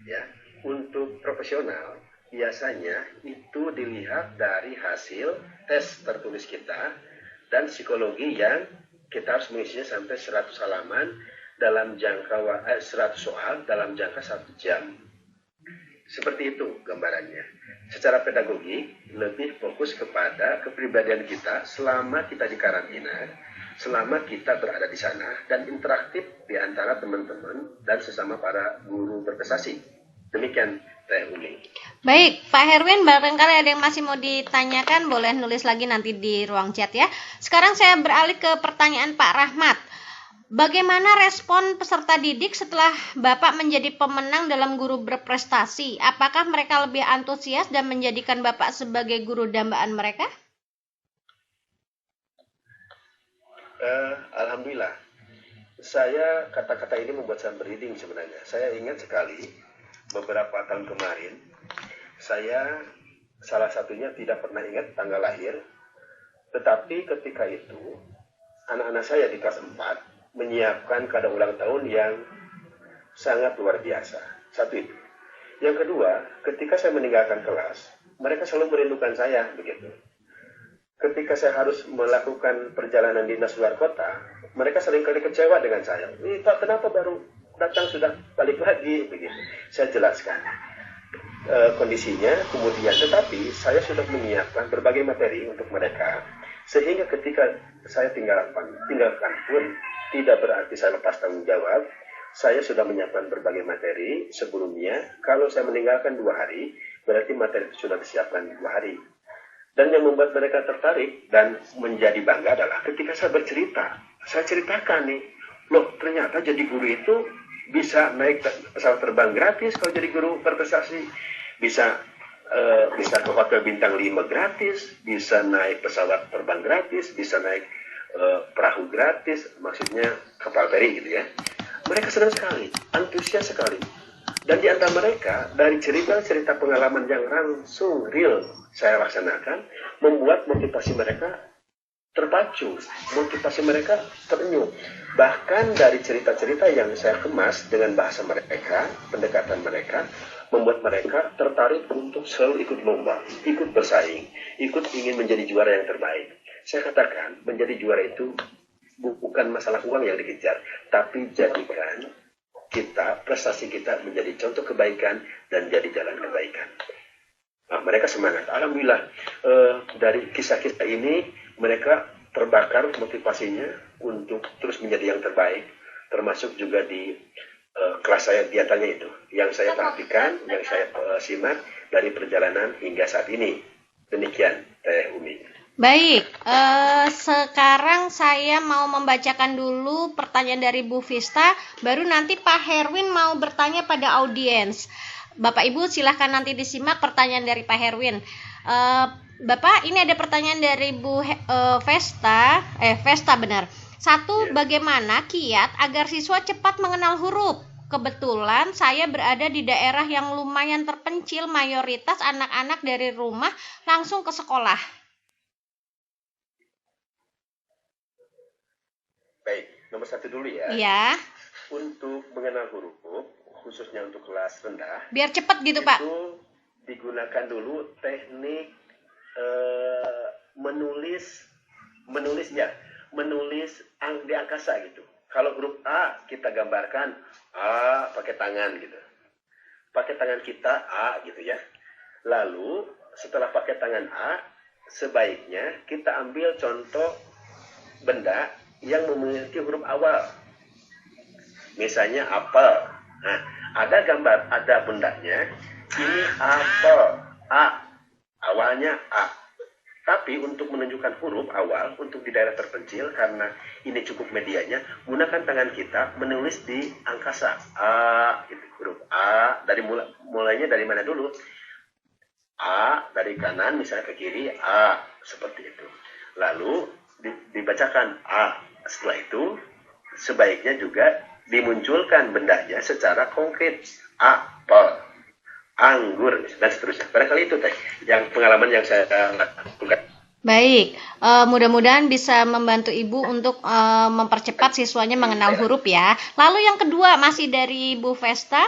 Ya, untuk profesional biasanya itu dilihat dari hasil tes tertulis kita dan psikologi yang kita harus mengisinya sampai 100 halaman dalam jangka 100 soal dalam jangka 1 jam. Seperti itu gambarannya. Secara pedagogi lebih fokus kepada kepribadian kita selama kita di karantina, selama kita berada di sana dan interaktif di antara teman-teman dan sesama para guru berprestasi. Demikian, Teh Umi. Baik, Pak Herwin, barangkali ada yang masih mau ditanyakan, boleh nulis lagi nanti di ruang chat ya. Sekarang saya beralih ke pertanyaan Pak Rahmat. Bagaimana respon peserta didik setelah Bapak menjadi pemenang dalam guru berprestasi? Apakah mereka lebih antusias dan menjadikan Bapak sebagai guru dambaan mereka? Alhamdulillah. Saya kata-kata ini membuat saya merinding sebenarnya. Saya ingat sekali beberapa tahun kemarin, saya salah satunya tidak pernah ingat tanggal lahir, tetapi ketika itu anak-anak saya di kelas 4 menyiapkan kado ulang tahun yang sangat luar biasa. Satu itu. Yang kedua, ketika saya meninggalkan kelas, mereka selalu merindukan saya begitu. Ketika saya harus melakukan perjalanan dinas luar kota, mereka seringkali kecewa dengan saya. Pak, kenapa baru datang sudah balik lagi begitu? Saya jelaskan kondisinya, kemudian tetapi saya sudah menyiapkan berbagai materi untuk mereka, sehingga ketika saya tinggalkan pun tidak berarti saya lepas tanggung jawab. Saya sudah menyiapkan berbagai materi sebelumnya. Kalau saya meninggalkan 2 hari, berarti materi itu sudah disiapkan 2 hari. Dan yang membuat mereka tertarik dan menjadi bangga adalah ketika saya bercerita, saya ceritakan nih, loh ternyata jadi guru itu bisa naik pesawat terbang gratis kalau jadi guru berprestasi, bisa ke hotel bintang 5 gratis, bisa naik pesawat terbang gratis, bisa naik perahu gratis, maksudnya kapal feri gitu ya. Mereka senang sekali, antusias sekali. Dan di antara mereka, dari cerita-cerita pengalaman yang langsung real saya laksanakan, membuat motivasi mereka terpacu, motivasi mereka terenyuh. Bahkan dari cerita-cerita yang saya kemas dengan bahasa mereka, pendekatan mereka, membuat mereka tertarik untuk selalu ikut lomba, ikut bersaing, ikut ingin menjadi juara yang terbaik. Saya katakan, menjadi juara itu bukan masalah uang yang dikejar, tapi jadikan kita, prestasi kita menjadi contoh kebaikan dan jadi jalan kebaikan. Nah, mereka semangat. Alhamdulillah, dari kisah-kisah ini, mereka terbakar motivasinya untuk terus menjadi yang terbaik, termasuk juga di kelas saya diantaranya itu, yang saya perhatikan, yang saya simak dari perjalanan hingga saat ini. Demikian, Teh Umi. Baik, sekarang saya mau membacakan dulu pertanyaan dari Bu Vista, baru nanti Pak Herwin mau bertanya pada audiens. Bapak Ibu silahkan nanti disimak pertanyaan dari Pak Herwin. Bapak, ini ada pertanyaan dari Bu Vesta benar. 1, bagaimana kiat agar siswa cepat mengenal huruf? Kebetulan saya berada di daerah yang lumayan terpencil, mayoritas anak-anak dari rumah langsung ke sekolah. Baik, nomor 1 dulu ya. Iya. Untuk mengenal huruf, khususnya untuk kelas rendah, Biar cepat gitu, Pak. itu digunakan dulu teknik menulis di angkasa gitu. Kalau huruf A kita gambarkan A pakai tangan gitu, pakai tangan kita A gitu ya. Lalu setelah pakai tangan A, sebaiknya kita ambil contoh benda yang memiliki huruf awal. Misalnya apel. Nah, ada bendanya. Ini apel, A. Awalnya A. Tapi untuk menunjukkan huruf awal untuk di daerah terpencil, karena ini cukup medianya, gunakan tangan kita menulis di angkasa A, gitu. Huruf A dari mulainya dari mana dulu? A dari kanan misalnya ke kiri A, seperti itu. Lalu dibacakan A. Setelah itu sebaiknya juga dimunculkan bendanya secara konkret. Apel, anggur, dan seterusnya. Barangkali itu Teh yang pengalaman yang saya lakukan. Baik, mudah-mudahan bisa membantu Ibu untuk mempercepat siswanya mengenal huruf ya. Lalu yang kedua masih dari Bu Vesta,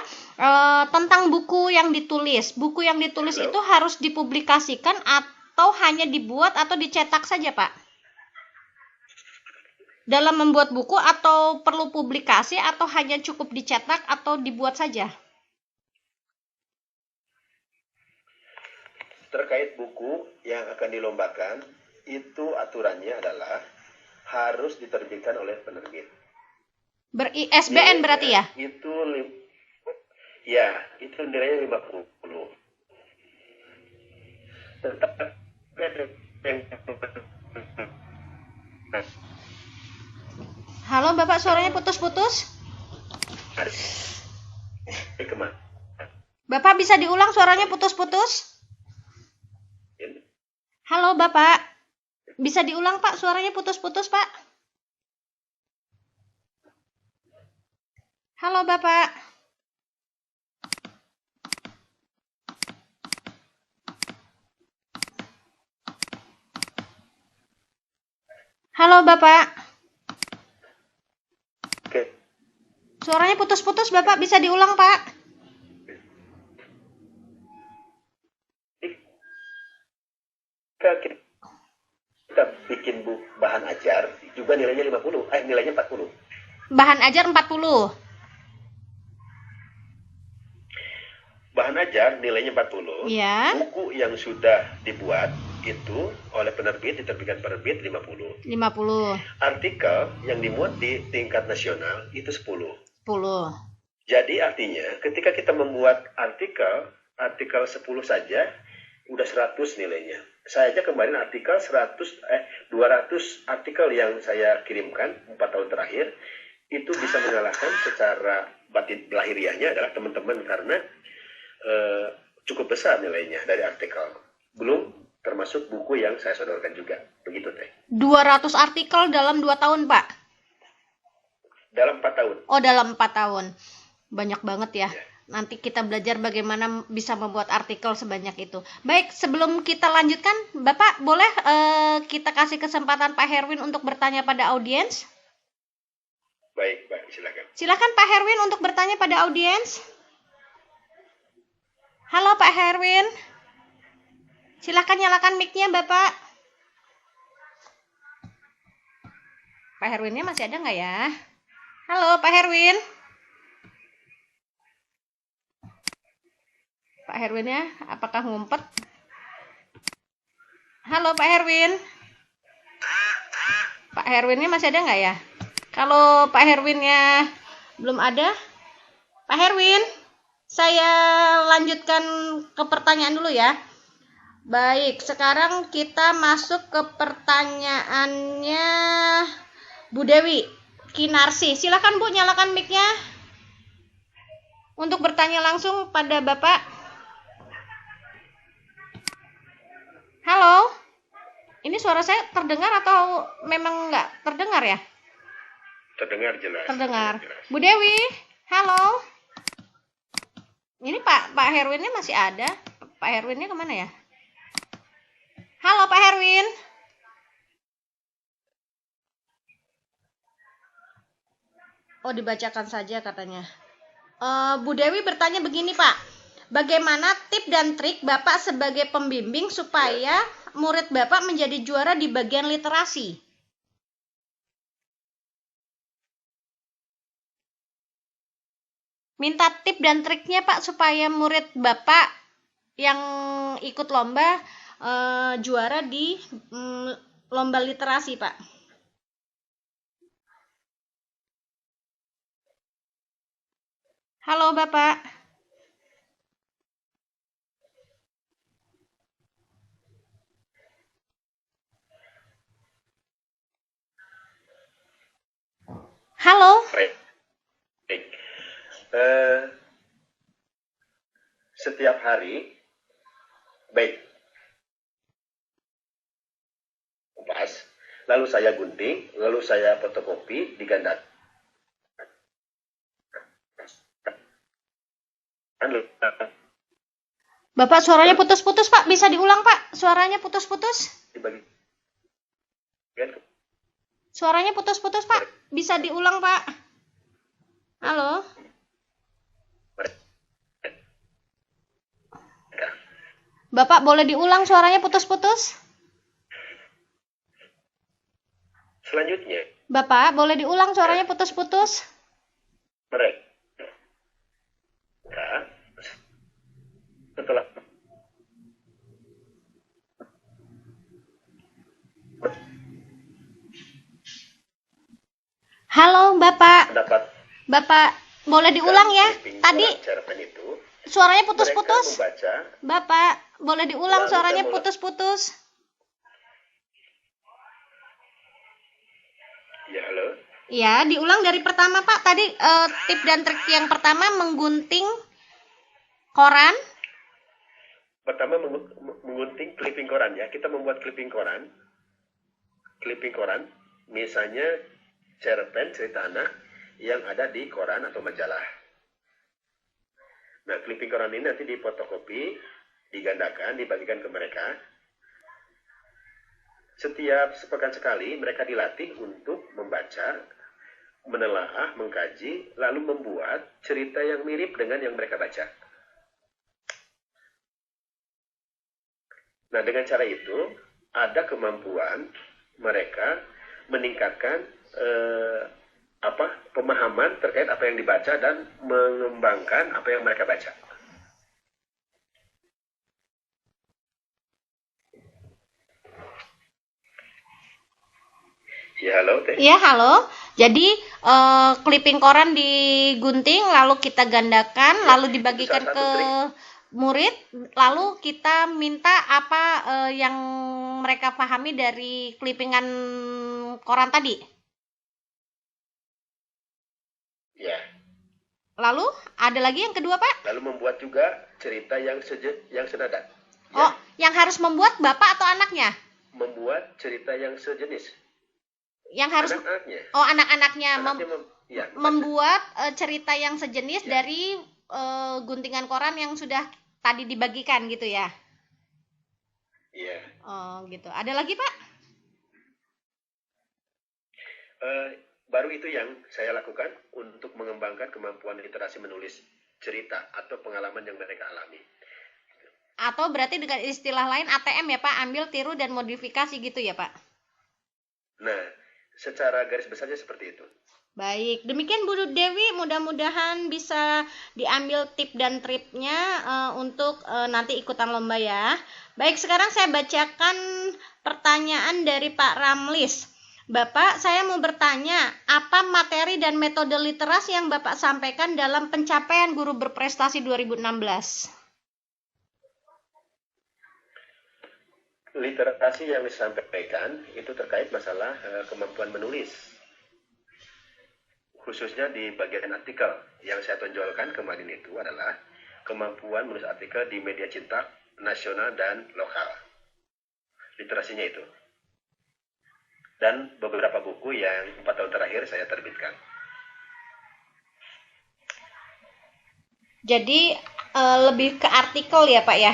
tentang buku yang ditulis. Buku yang ditulis itu harus dipublikasikan atau hanya dibuat atau dicetak saja, Pak? Dalam membuat buku atau perlu publikasi atau hanya cukup dicetak atau dibuat saja? Terkait buku yang akan dilombakan, itu aturannya adalah harus diterbitkan oleh penerbit. Ber-ISBN berarti ya? Itu nilainya 50. Halo Bapak, suaranya putus-putus. Bapak bisa diulang, suaranya putus-putus. Halo Bapak, bisa diulang Pak, suaranya putus-putus Pak. Halo Bapak. Halo Bapak. Suaranya putus-putus Bapak, bisa diulang Pak. Kita bikin bahan ajar juga nilainya 50, nilainya 40. Bahan ajar 40. Bahan ajar nilainya 40. Ya. Buku yang sudah dibuat itu oleh penerbit, diterbitkan penerbit 50. 50. Artikel yang dimuat di tingkat nasional itu 10. 10. Jadi artinya ketika kita membuat artikel 10 saja udah 100 nilainya. Saya aja kemarin artikel 200 artikel yang saya kirimkan 4 tahun terakhir itu bisa mengalahkan secara batin lahiriahnya adalah teman-teman karena cukup besar nilainya dari artikel. Belum termasuk buku yang saya sodorkan juga. Begitu, Teh. 200 artikel dalam 2 tahun, Pak? Dalam 4 tahun. Oh, dalam 4 tahun. Banyak banget ya. Ya. Nanti kita belajar bagaimana bisa membuat artikel sebanyak itu. Baik, sebelum kita lanjutkan, Bapak boleh kita kasih kesempatan Pak Herwin untuk bertanya pada audiens? Baik, silakan. Silakan Pak Herwin untuk bertanya pada audiens. Halo Pak Herwin. Silakan nyalakan mic-nya, Bapak. Pak Herwinnya masih ada nggak ya? Halo Pak Herwin. Pak Herwinnya apakah ngumpet? Halo Pak Herwin. Pak Herwinnya masih ada nggak ya? Kalau Pak Herwinnya belum ada, Pak Herwin, saya lanjutkan ke pertanyaan dulu ya. Baik, sekarang kita masuk ke pertanyaannya Bu Dewi Kinarsi. Silakan Bu, nyalakan mic-nya untuk bertanya langsung pada Bapak. Halo, ini suara saya terdengar atau memang nggak terdengar ya? Terdengar jelas. Terdengar. Bu Dewi, halo. Ini Pak Herwinnya masih ada. Pak Herwinnya kemana ya? Halo Pak Herwin. Oh, dibacakan saja katanya. Bu Dewi bertanya begini Pak. Bagaimana tip dan trik Bapak sebagai pembimbing supaya murid Bapak menjadi juara di bagian literasi? Minta tip dan triknya Pak supaya murid Bapak yang ikut lomba juara di lomba literasi, Pak. Halo, Bapak. Halo. Baik. Setiap hari, baik. Pas, lalu saya gunting, lalu saya fotokopi, digandakan. Bapak suaranya putus-putus Pak, bisa diulang Pak? Suaranya putus-putus? Suaranya putus-putus Pak, bisa diulang Pak? Halo? Bapak boleh diulang, suaranya putus-putus? Selanjutnya, Bapak boleh diulang, suaranya putus-putus? mereka setelah Halo Bapak. mendapat Bapak boleh diulang ya? Tadi cerpen itu, suaranya putus-putus. mereka membaca. Bapak boleh diulang, Lalu suaranya saya putus-putus. Ya, halo. Ya, diulang dari pertama Pak. Tadi tip dan trik yang pertama menggunting koran. Pertama menggunting clipping koran ya. Kita membuat clipping koran. Clipping koran, misalnya cerpen cerita anak yang ada di koran atau majalah. Nah, clipping koran ini nanti difotokopi, digandakan, dibagikan ke mereka. Setiap sepekan sekali mereka dilatih untuk membaca, menelaah, mengkaji, lalu membuat cerita yang mirip dengan yang mereka baca. Nah, dengan cara itu ada kemampuan mereka meningkatkan pemahaman terkait apa yang dibaca dan mengembangkan apa yang mereka baca. Ya, halo Teh. Iya, halo. Jadi clipping koran digunting, lalu kita gandakan, lalu dibagikan ke murid, lalu kita minta apa yang mereka pahami dari clippingan koran tadi. Ya. Lalu ada lagi yang kedua Pak? Lalu membuat juga cerita yang senada. Oh, Ya. Yang harus membuat bapak atau anaknya? Membuat cerita yang sejenis. Yang harus Anak-anaknya. Oh, anak-anaknya Ya, membuat cerita yang sejenis Ya. dari guntingan koran yang sudah tadi dibagikan gitu ya. Iya. Oh, gitu. Ada lagi, Pak? Baru itu yang saya lakukan untuk mengembangkan kemampuan literasi menulis cerita atau pengalaman yang mereka alami. Atau berarti dengan istilah lain ATM ya Pak, ambil, tiru, dan modifikasi gitu ya Pak? Nah, secara garis besarnya seperti itu. Baik, demikian Bu Dewi, mudah-mudahan bisa diambil tip dan triknya untuk nanti ikutan lomba ya. Baik, sekarang saya bacakan pertanyaan dari Pak Ramlis. Bapak, saya mau bertanya, apa materi dan metode literasi yang Bapak sampaikan dalam pencapaian guru berprestasi 2016? Literasi yang disampaikan itu terkait masalah kemampuan menulis. Khususnya di bagian artikel yang saya tonjolkan kemarin itu adalah kemampuan menulis artikel di media cetak nasional dan lokal. Literasinya itu. Dan beberapa buku yang 4 tahun terakhir saya terbitkan. Jadi lebih ke artikel ya Pak ya?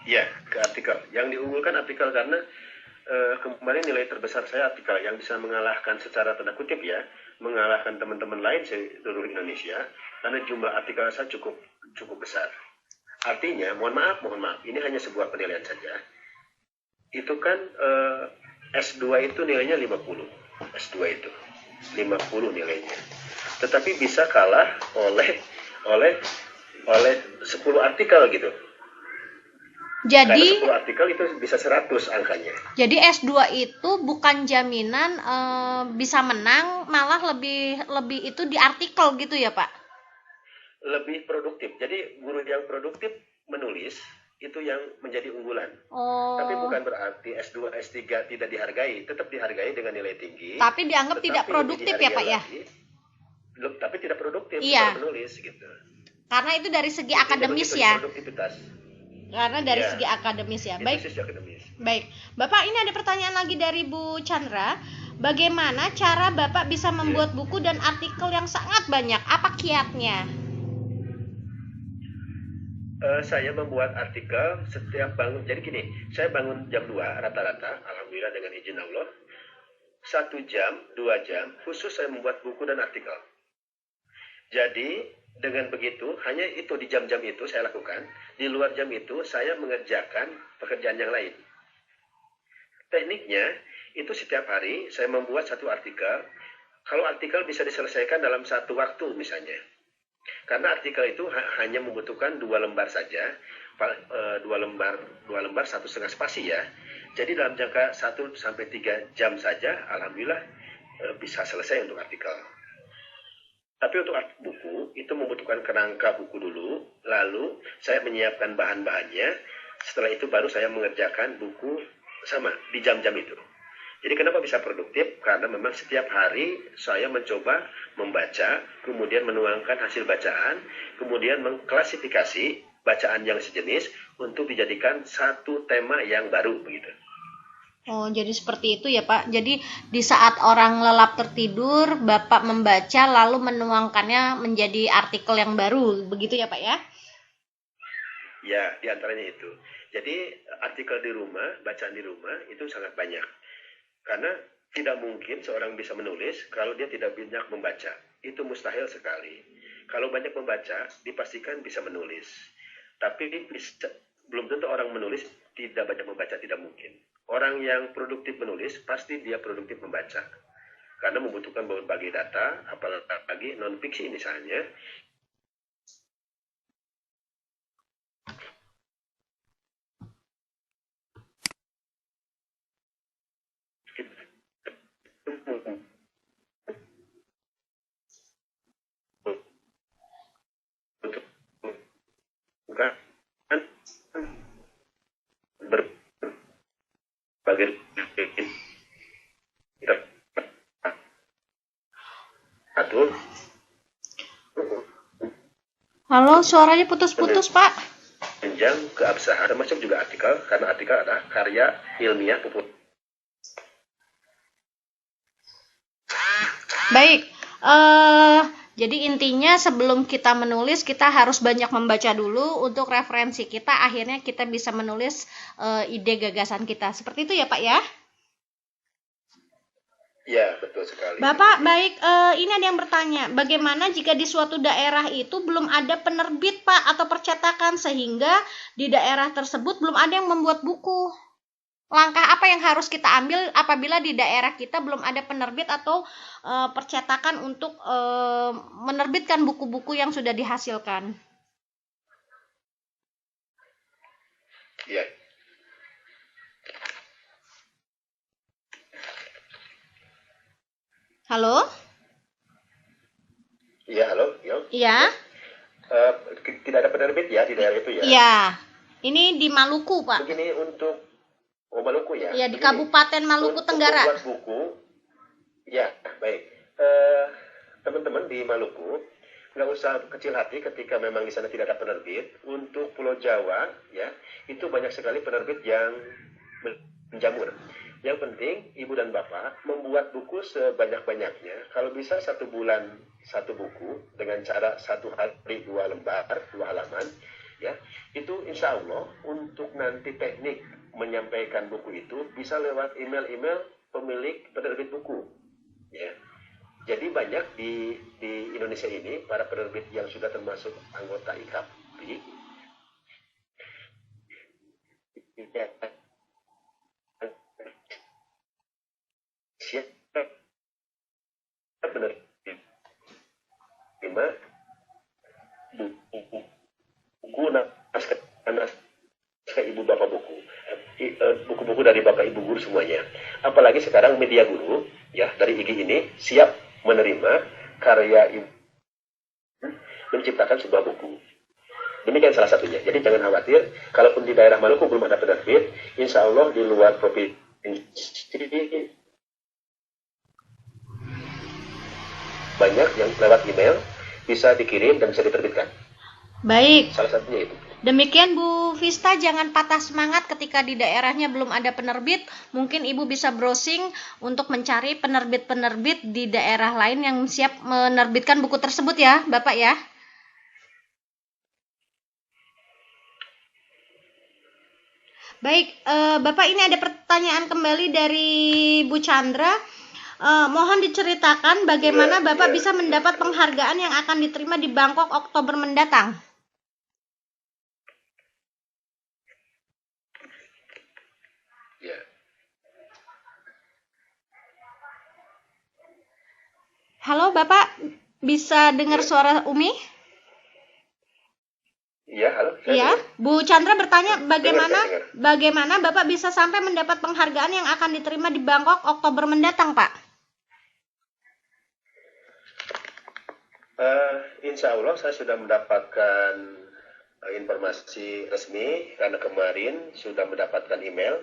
Ya, ke artikel. Yang diunggulkan artikel karena kemarin nilai terbesar saya artikel yang bisa mengalahkan secara tanda kutip ya, mengalahkan teman-teman lain seluruh Indonesia karena jumlah artikel saya cukup besar. Artinya, mohon maaf, ini hanya sebuah penilaian saja. Itu kan S2 itu nilainya 50. S2 itu 50 nilainya. Tetapi bisa kalah oleh 10 artikel gitu. Jadi karena 10 artikel itu bisa 100 angkanya. Jadi S2 itu bukan jaminan bisa menang, malah lebih itu di artikel gitu ya, Pak? Lebih produktif. Jadi guru yang produktif menulis itu yang menjadi unggulan. Oh. Tapi bukan berarti S2, S3 tidak dihargai, tetap dihargai dengan nilai tinggi. Tapi dianggap tidak produktif ya, Pak ya? Tapi tidak produktif, iya. menulis gitu. Karena itu dari segi akademis ya. Produktivitas. Karena dari segi akademis ya. Baik. Akademis. Baik. Bapak, ini ada pertanyaan lagi dari Bu Chandra. Bagaimana cara Bapak bisa membuat buku dan artikel yang sangat banyak? Apa kiatnya? Saya membuat artikel setiap bangun. Jadi gini, saya bangun jam 2 rata-rata, alhamdulillah dengan izin Allah. 1 jam, 2 jam, khusus saya membuat buku dan artikel. Jadi dengan begitu, hanya itu di jam-jam itu saya lakukan. Di luar jam itu saya mengerjakan pekerjaan yang lain. Tekniknya itu setiap hari saya membuat 1 artikel. Kalau artikel bisa diselesaikan dalam 1 waktu misalnya. Karena artikel itu hanya membutuhkan 2 lembar saja, 2 lembar 1,5 spasi ya. Jadi dalam jangka 1 sampai 3 jam saja, alhamdulillah bisa selesai untuk artikel. Tapi untuk buku itu membutuhkan kerangka buku dulu, lalu saya menyiapkan bahan-bahannya. Setelah itu baru saya mengerjakan buku sama di jam-jam itu. Jadi kenapa bisa produktif? Karena memang setiap hari saya mencoba membaca, kemudian menuangkan hasil bacaan, kemudian mengklasifikasi bacaan yang sejenis untuk dijadikan 1 tema yang baru begitu. Oh, jadi seperti itu ya Pak. Jadi di saat orang lelap tertidur, Bapak membaca lalu menuangkannya menjadi artikel yang baru, begitu ya Pak ya? Ya, diantaranya itu. Jadi artikel di rumah, bacaan di rumah itu sangat banyak. Karena tidak mungkin seorang bisa menulis kalau dia tidak banyak membaca. Itu mustahil sekali. Kalau banyak membaca, dipastikan bisa menulis. Tapi belum tentu orang menulis tidak banyak membaca, tidak mungkin. Orang yang produktif menulis, pasti dia produktif membaca. Karena membutuhkan berbagai data, apalagi non-fiksi misalnya. Bukan berbagai Halo, suaranya putus-putus Pak. sepanjang keabsahan, termasuk juga artikel, karena artikel adalah karya ilmiah populer. Baik, jadi intinya sebelum kita menulis kita harus banyak membaca dulu untuk referensi kita, akhirnya kita bisa menulis ide gagasan kita. Seperti itu ya Pak ya? Ya, betul sekali. Bapak, baik, ini ada yang bertanya, bagaimana jika di suatu daerah itu belum ada penerbit Pak atau percetakan sehingga di daerah tersebut belum ada yang membuat buku? Langkah apa yang harus kita ambil apabila di daerah kita belum ada penerbit atau percetakan untuk menerbitkan buku-buku yang sudah dihasilkan? Ya. Halo? Iya, halo. Iya. Tidak ada penerbit ya di daerah itu ya? Iya. Ini di Maluku, Pak. Begini untuk Maluku ya? Iya, di Kabupaten Maluku Tenggara. Untuk membuat buku, ya baik. Teman-teman di Maluku, nggak usah kecil hati ketika memang di sana tidak ada penerbit. Untuk Pulau Jawa, ya itu banyak sekali penerbit yang menjamur. Yang penting ibu dan bapak membuat buku sebanyak-banyaknya. Kalau bisa 1 bulan 1 buku dengan cara 1 hari 2 lembar, 2 halaman, ya itu insya Allah untuk nanti teknik menyampaikan buku itu bisa lewat email pemilik penerbit buku. Ya, jadi banyak di Indonesia ini para penerbit yang sudah termasuk anggota IKAPI. Benar, lima buku naskah ibu bapak buku-buku dari bapak ibu guru semuanya. Apalagi sekarang media guru ya dari IG ini siap menerima karya ibu menciptakan sebuah buku. Demikian salah satunya. Jadi jangan khawatir, kalaupun di daerah Maluku belum ada penerbit, insya Allah di luar provinsi banyak yang lewat email bisa dikirim dan bisa diterbitkan. Baik. Salah satunya itu. Demikian Bu Vista, jangan patah semangat ketika di daerahnya belum ada penerbit. Mungkin Ibu bisa browsing untuk mencari penerbit-penerbit di daerah lain yang siap menerbitkan buku tersebut ya, Bapak ya. Baik, Bapak ini ada pertanyaan kembali dari Bu Chandra. Mohon diceritakan bagaimana Bapak bisa mendapat penghargaan yang akan diterima di Bangkok Oktober mendatang. Ya. Halo Bapak, bisa dengar suara Umi? Iya, halo. Iya, Bu Chandra bertanya bagaimana Bapak bisa sampai mendapat penghargaan yang akan diterima di Bangkok Oktober mendatang, Pak? Insya Allah saya sudah mendapatkan informasi resmi karena kemarin sudah mendapatkan email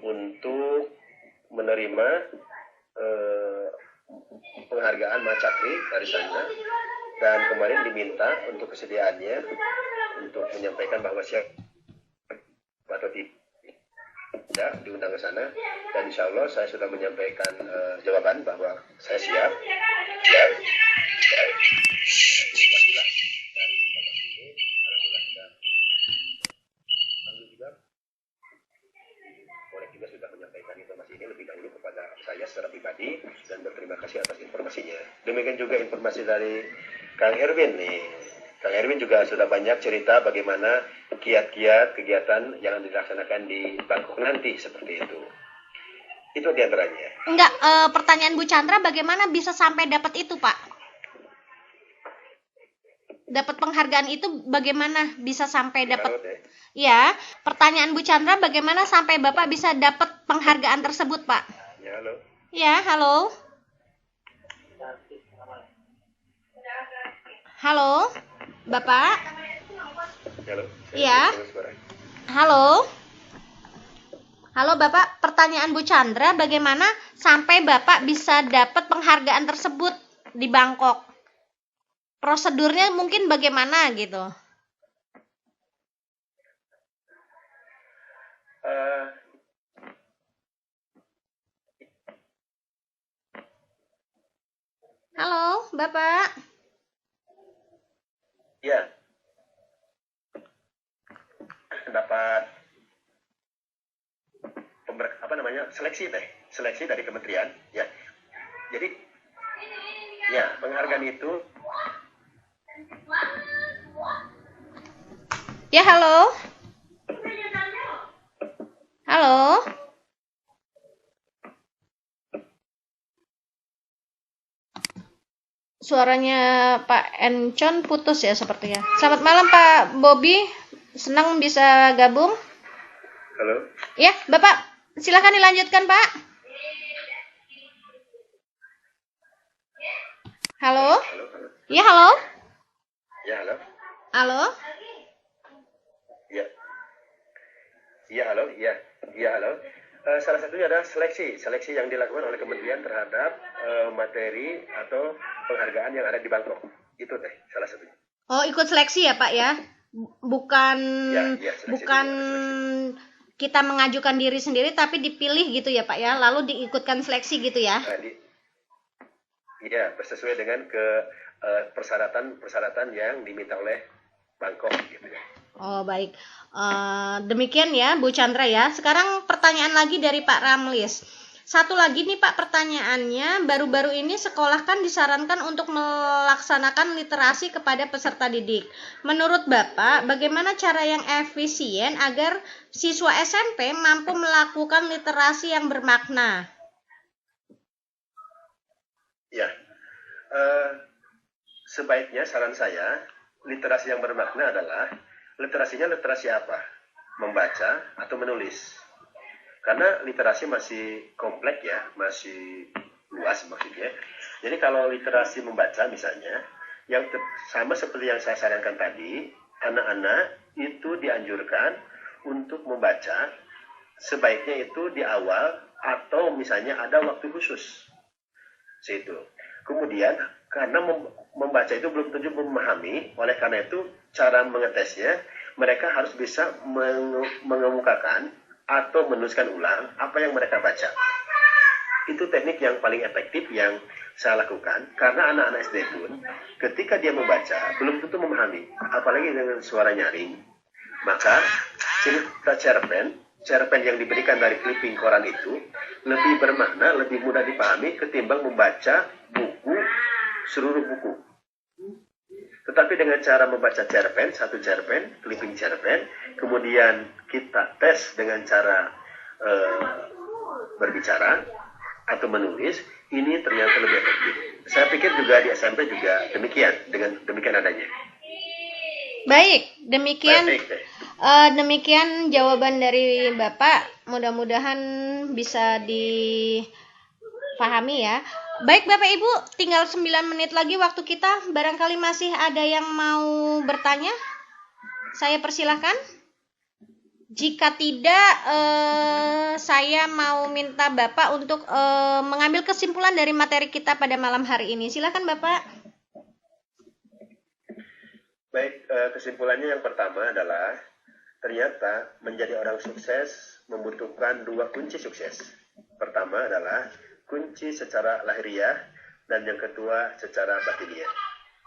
untuk menerima penghargaan Macakri dari sana, dan kemarin diminta untuk kesediaannya untuk menyampaikan bahwa siap atau tidak diundang ke sana, dan insya Allah saya sudah menyampaikan jawaban bahwa saya siap. Juga sudah menyampaikan informasi ini lebih dahulu kepada saya secara pribadi dan berterima kasih atas informasinya. Demikian juga informasi dari Kang Erwin nih. Kang Erwin juga sudah banyak cerita bagaimana kiat-kiat kegiatan yang dilaksanakan di Bangkok nanti seperti itu. Itu diantaranya. Enggak, pertanyaan Bu Chandra bagaimana bisa sampai dapat itu, Pak? Dapat penghargaan itu bagaimana bisa sampai dapat? Ya, pertanyaan Bu Chandra bagaimana sampai Bapak bisa dapat penghargaan tersebut, Pak? Ya, halo. Ya, halo. Halo, Bapak. Halo. Iya. Halo. Halo, Bapak. Pertanyaan Bu Chandra bagaimana sampai Bapak bisa dapat penghargaan tersebut di Bangkok? Prosedurnya mungkin bagaimana gitu? Eh, Halo, Bapak. ya, dapat seleksi dari kementerian, ya. Jadi, ya, penghargaan itu. Ya, halo. Halo. Suaranya Pak Encon putus ya sepertinya. Selamat malam Pak Bobby. Senang bisa gabung. Halo. Ya, Bapak, silakan dilanjutkan, Pak. Halo? Halo. Ya, halo? Ya, halo. Halo? Ya. Iya, halo. Iya, halo. Salah satunya adalah seleksi yang dilakukan oleh kementerian terhadap materi atau penghargaan yang ada di Bangkok. Itu salah satunya. Oh, ikut seleksi ya, Pak ya? Bukan Ya, bukan kita mengajukan diri sendiri tapi dipilih gitu ya, Pak ya. Lalu diikutkan seleksi gitu ya. Iya, sesuai dengan persyaratan yang diminta oleh Bangkok gitu ya. Oh, baik. Demikian ya Bu Chandra ya. Sekarang pertanyaan lagi dari Pak Ramlis. Satu lagi nih Pak pertanyaannya, baru-baru ini sekolah kan disarankan untuk melaksanakan literasi kepada peserta didik. Menurut Bapak, bagaimana cara yang efisien agar siswa SMP mampu melakukan literasi yang bermakna? Ya, sebaiknya saran saya, literasi yang bermakna adalah literasinya literasi apa? Membaca atau menulis? Karena literasi masih kompleks ya, masih luas maksudnya. Jadi kalau literasi membaca misalnya, yang sama seperti yang saya sarankan tadi, anak-anak itu dianjurkan untuk membaca sebaiknya itu di awal atau misalnya ada waktu khusus. Situ. Kemudian karena membaca itu belum tentu memahami, oleh karena itu cara mengetesnya mereka harus bisa mengemukakan atau menuliskan ulang apa yang mereka baca. Itu teknik yang paling efektif yang saya lakukan, karena anak-anak SD pun ketika dia membaca belum tentu memahami, apalagi dengan suara nyaring. Maka cerita cerpen yang diberikan dari clipping koran itu lebih bermakna, lebih mudah dipahami ketimbang membaca seluruh buku. Tetapi dengan cara membaca satu cerpen, clipping cerpen, kemudian kita tes dengan cara berbicara atau menulis, ini ternyata lebih efektif. Saya pikir juga di SMP juga demikian adanya. Baik, demikian jawaban dari Bapak. Mudah-mudahan bisa dipahami ya. Baik Bapak Ibu, tinggal 9 menit lagi waktu kita. Barangkali masih ada yang mau bertanya? Saya persilahkan. Jika tidak, saya mau minta Bapak untuk mengambil kesimpulan dari materi kita pada malam hari ini. Silakan Bapak. Baik, kesimpulannya yang pertama adalah ternyata menjadi orang sukses membutuhkan 2 kunci sukses. Pertama adalah kunci secara lahiriah dan yang kedua secara batiniah.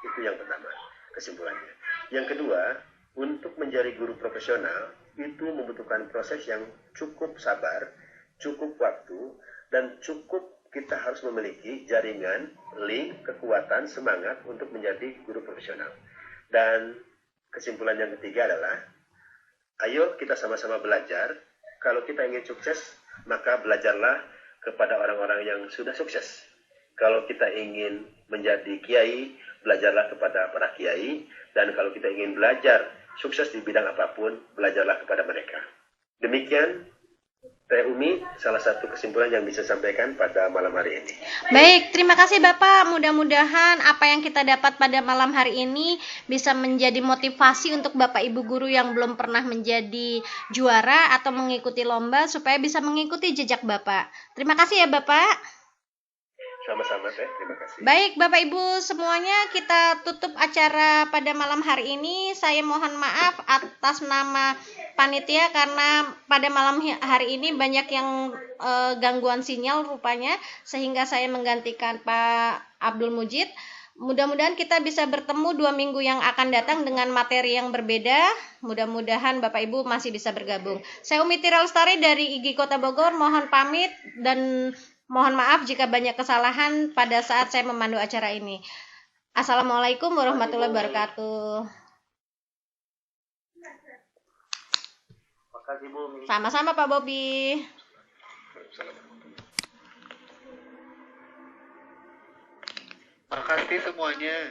Itu yang pertama kesimpulannya. Yang kedua, untuk menjadi guru profesional itu membutuhkan proses yang cukup sabar, cukup waktu, dan cukup kita harus memiliki jaringan, link, kekuatan, semangat untuk menjadi guru profesional. Dan kesimpulan yang ketiga adalah, ayo kita sama-sama belajar. Kalau kita ingin sukses, maka belajarlah kepada orang-orang yang sudah sukses. Kalau kita ingin menjadi kiai, belajarlah kepada para kiai. Dan kalau kita ingin belajar sukses di bidang apapun, belajarlah kepada mereka. Demikian Teh Umi, salah satu kesimpulan yang bisa sampaikan pada malam hari ini. Baik, terima kasih Bapak. Mudah-mudahan apa yang kita dapat pada malam hari ini bisa menjadi motivasi untuk Bapak Ibu guru yang belum pernah menjadi juara atau mengikuti lomba supaya bisa mengikuti jejak Bapak. Terima kasih ya Bapak. Sama-sama Teh, terima kasih. Baik Bapak Ibu semuanya, kita tutup acara pada malam hari ini. Saya mohon maaf atas nama panitia karena pada malam hari ini banyak yang gangguan sinyal rupanya, sehingga saya menggantikan Pak Abdul Mujid. Mudah-mudahan kita bisa bertemu 2 minggu yang akan datang dengan materi yang berbeda. Mudah-mudahan Bapak Ibu masih bisa bergabung. Saya Umi Tira Lestari dari IGI Kota Bogor, mohon pamit dan mohon maaf jika banyak kesalahan pada saat saya memandu acara ini. Assalamualaikum warahmatullahi wabarakatuh. Makasih Bu. Sama-sama Pak Bobi. Makasih semuanya.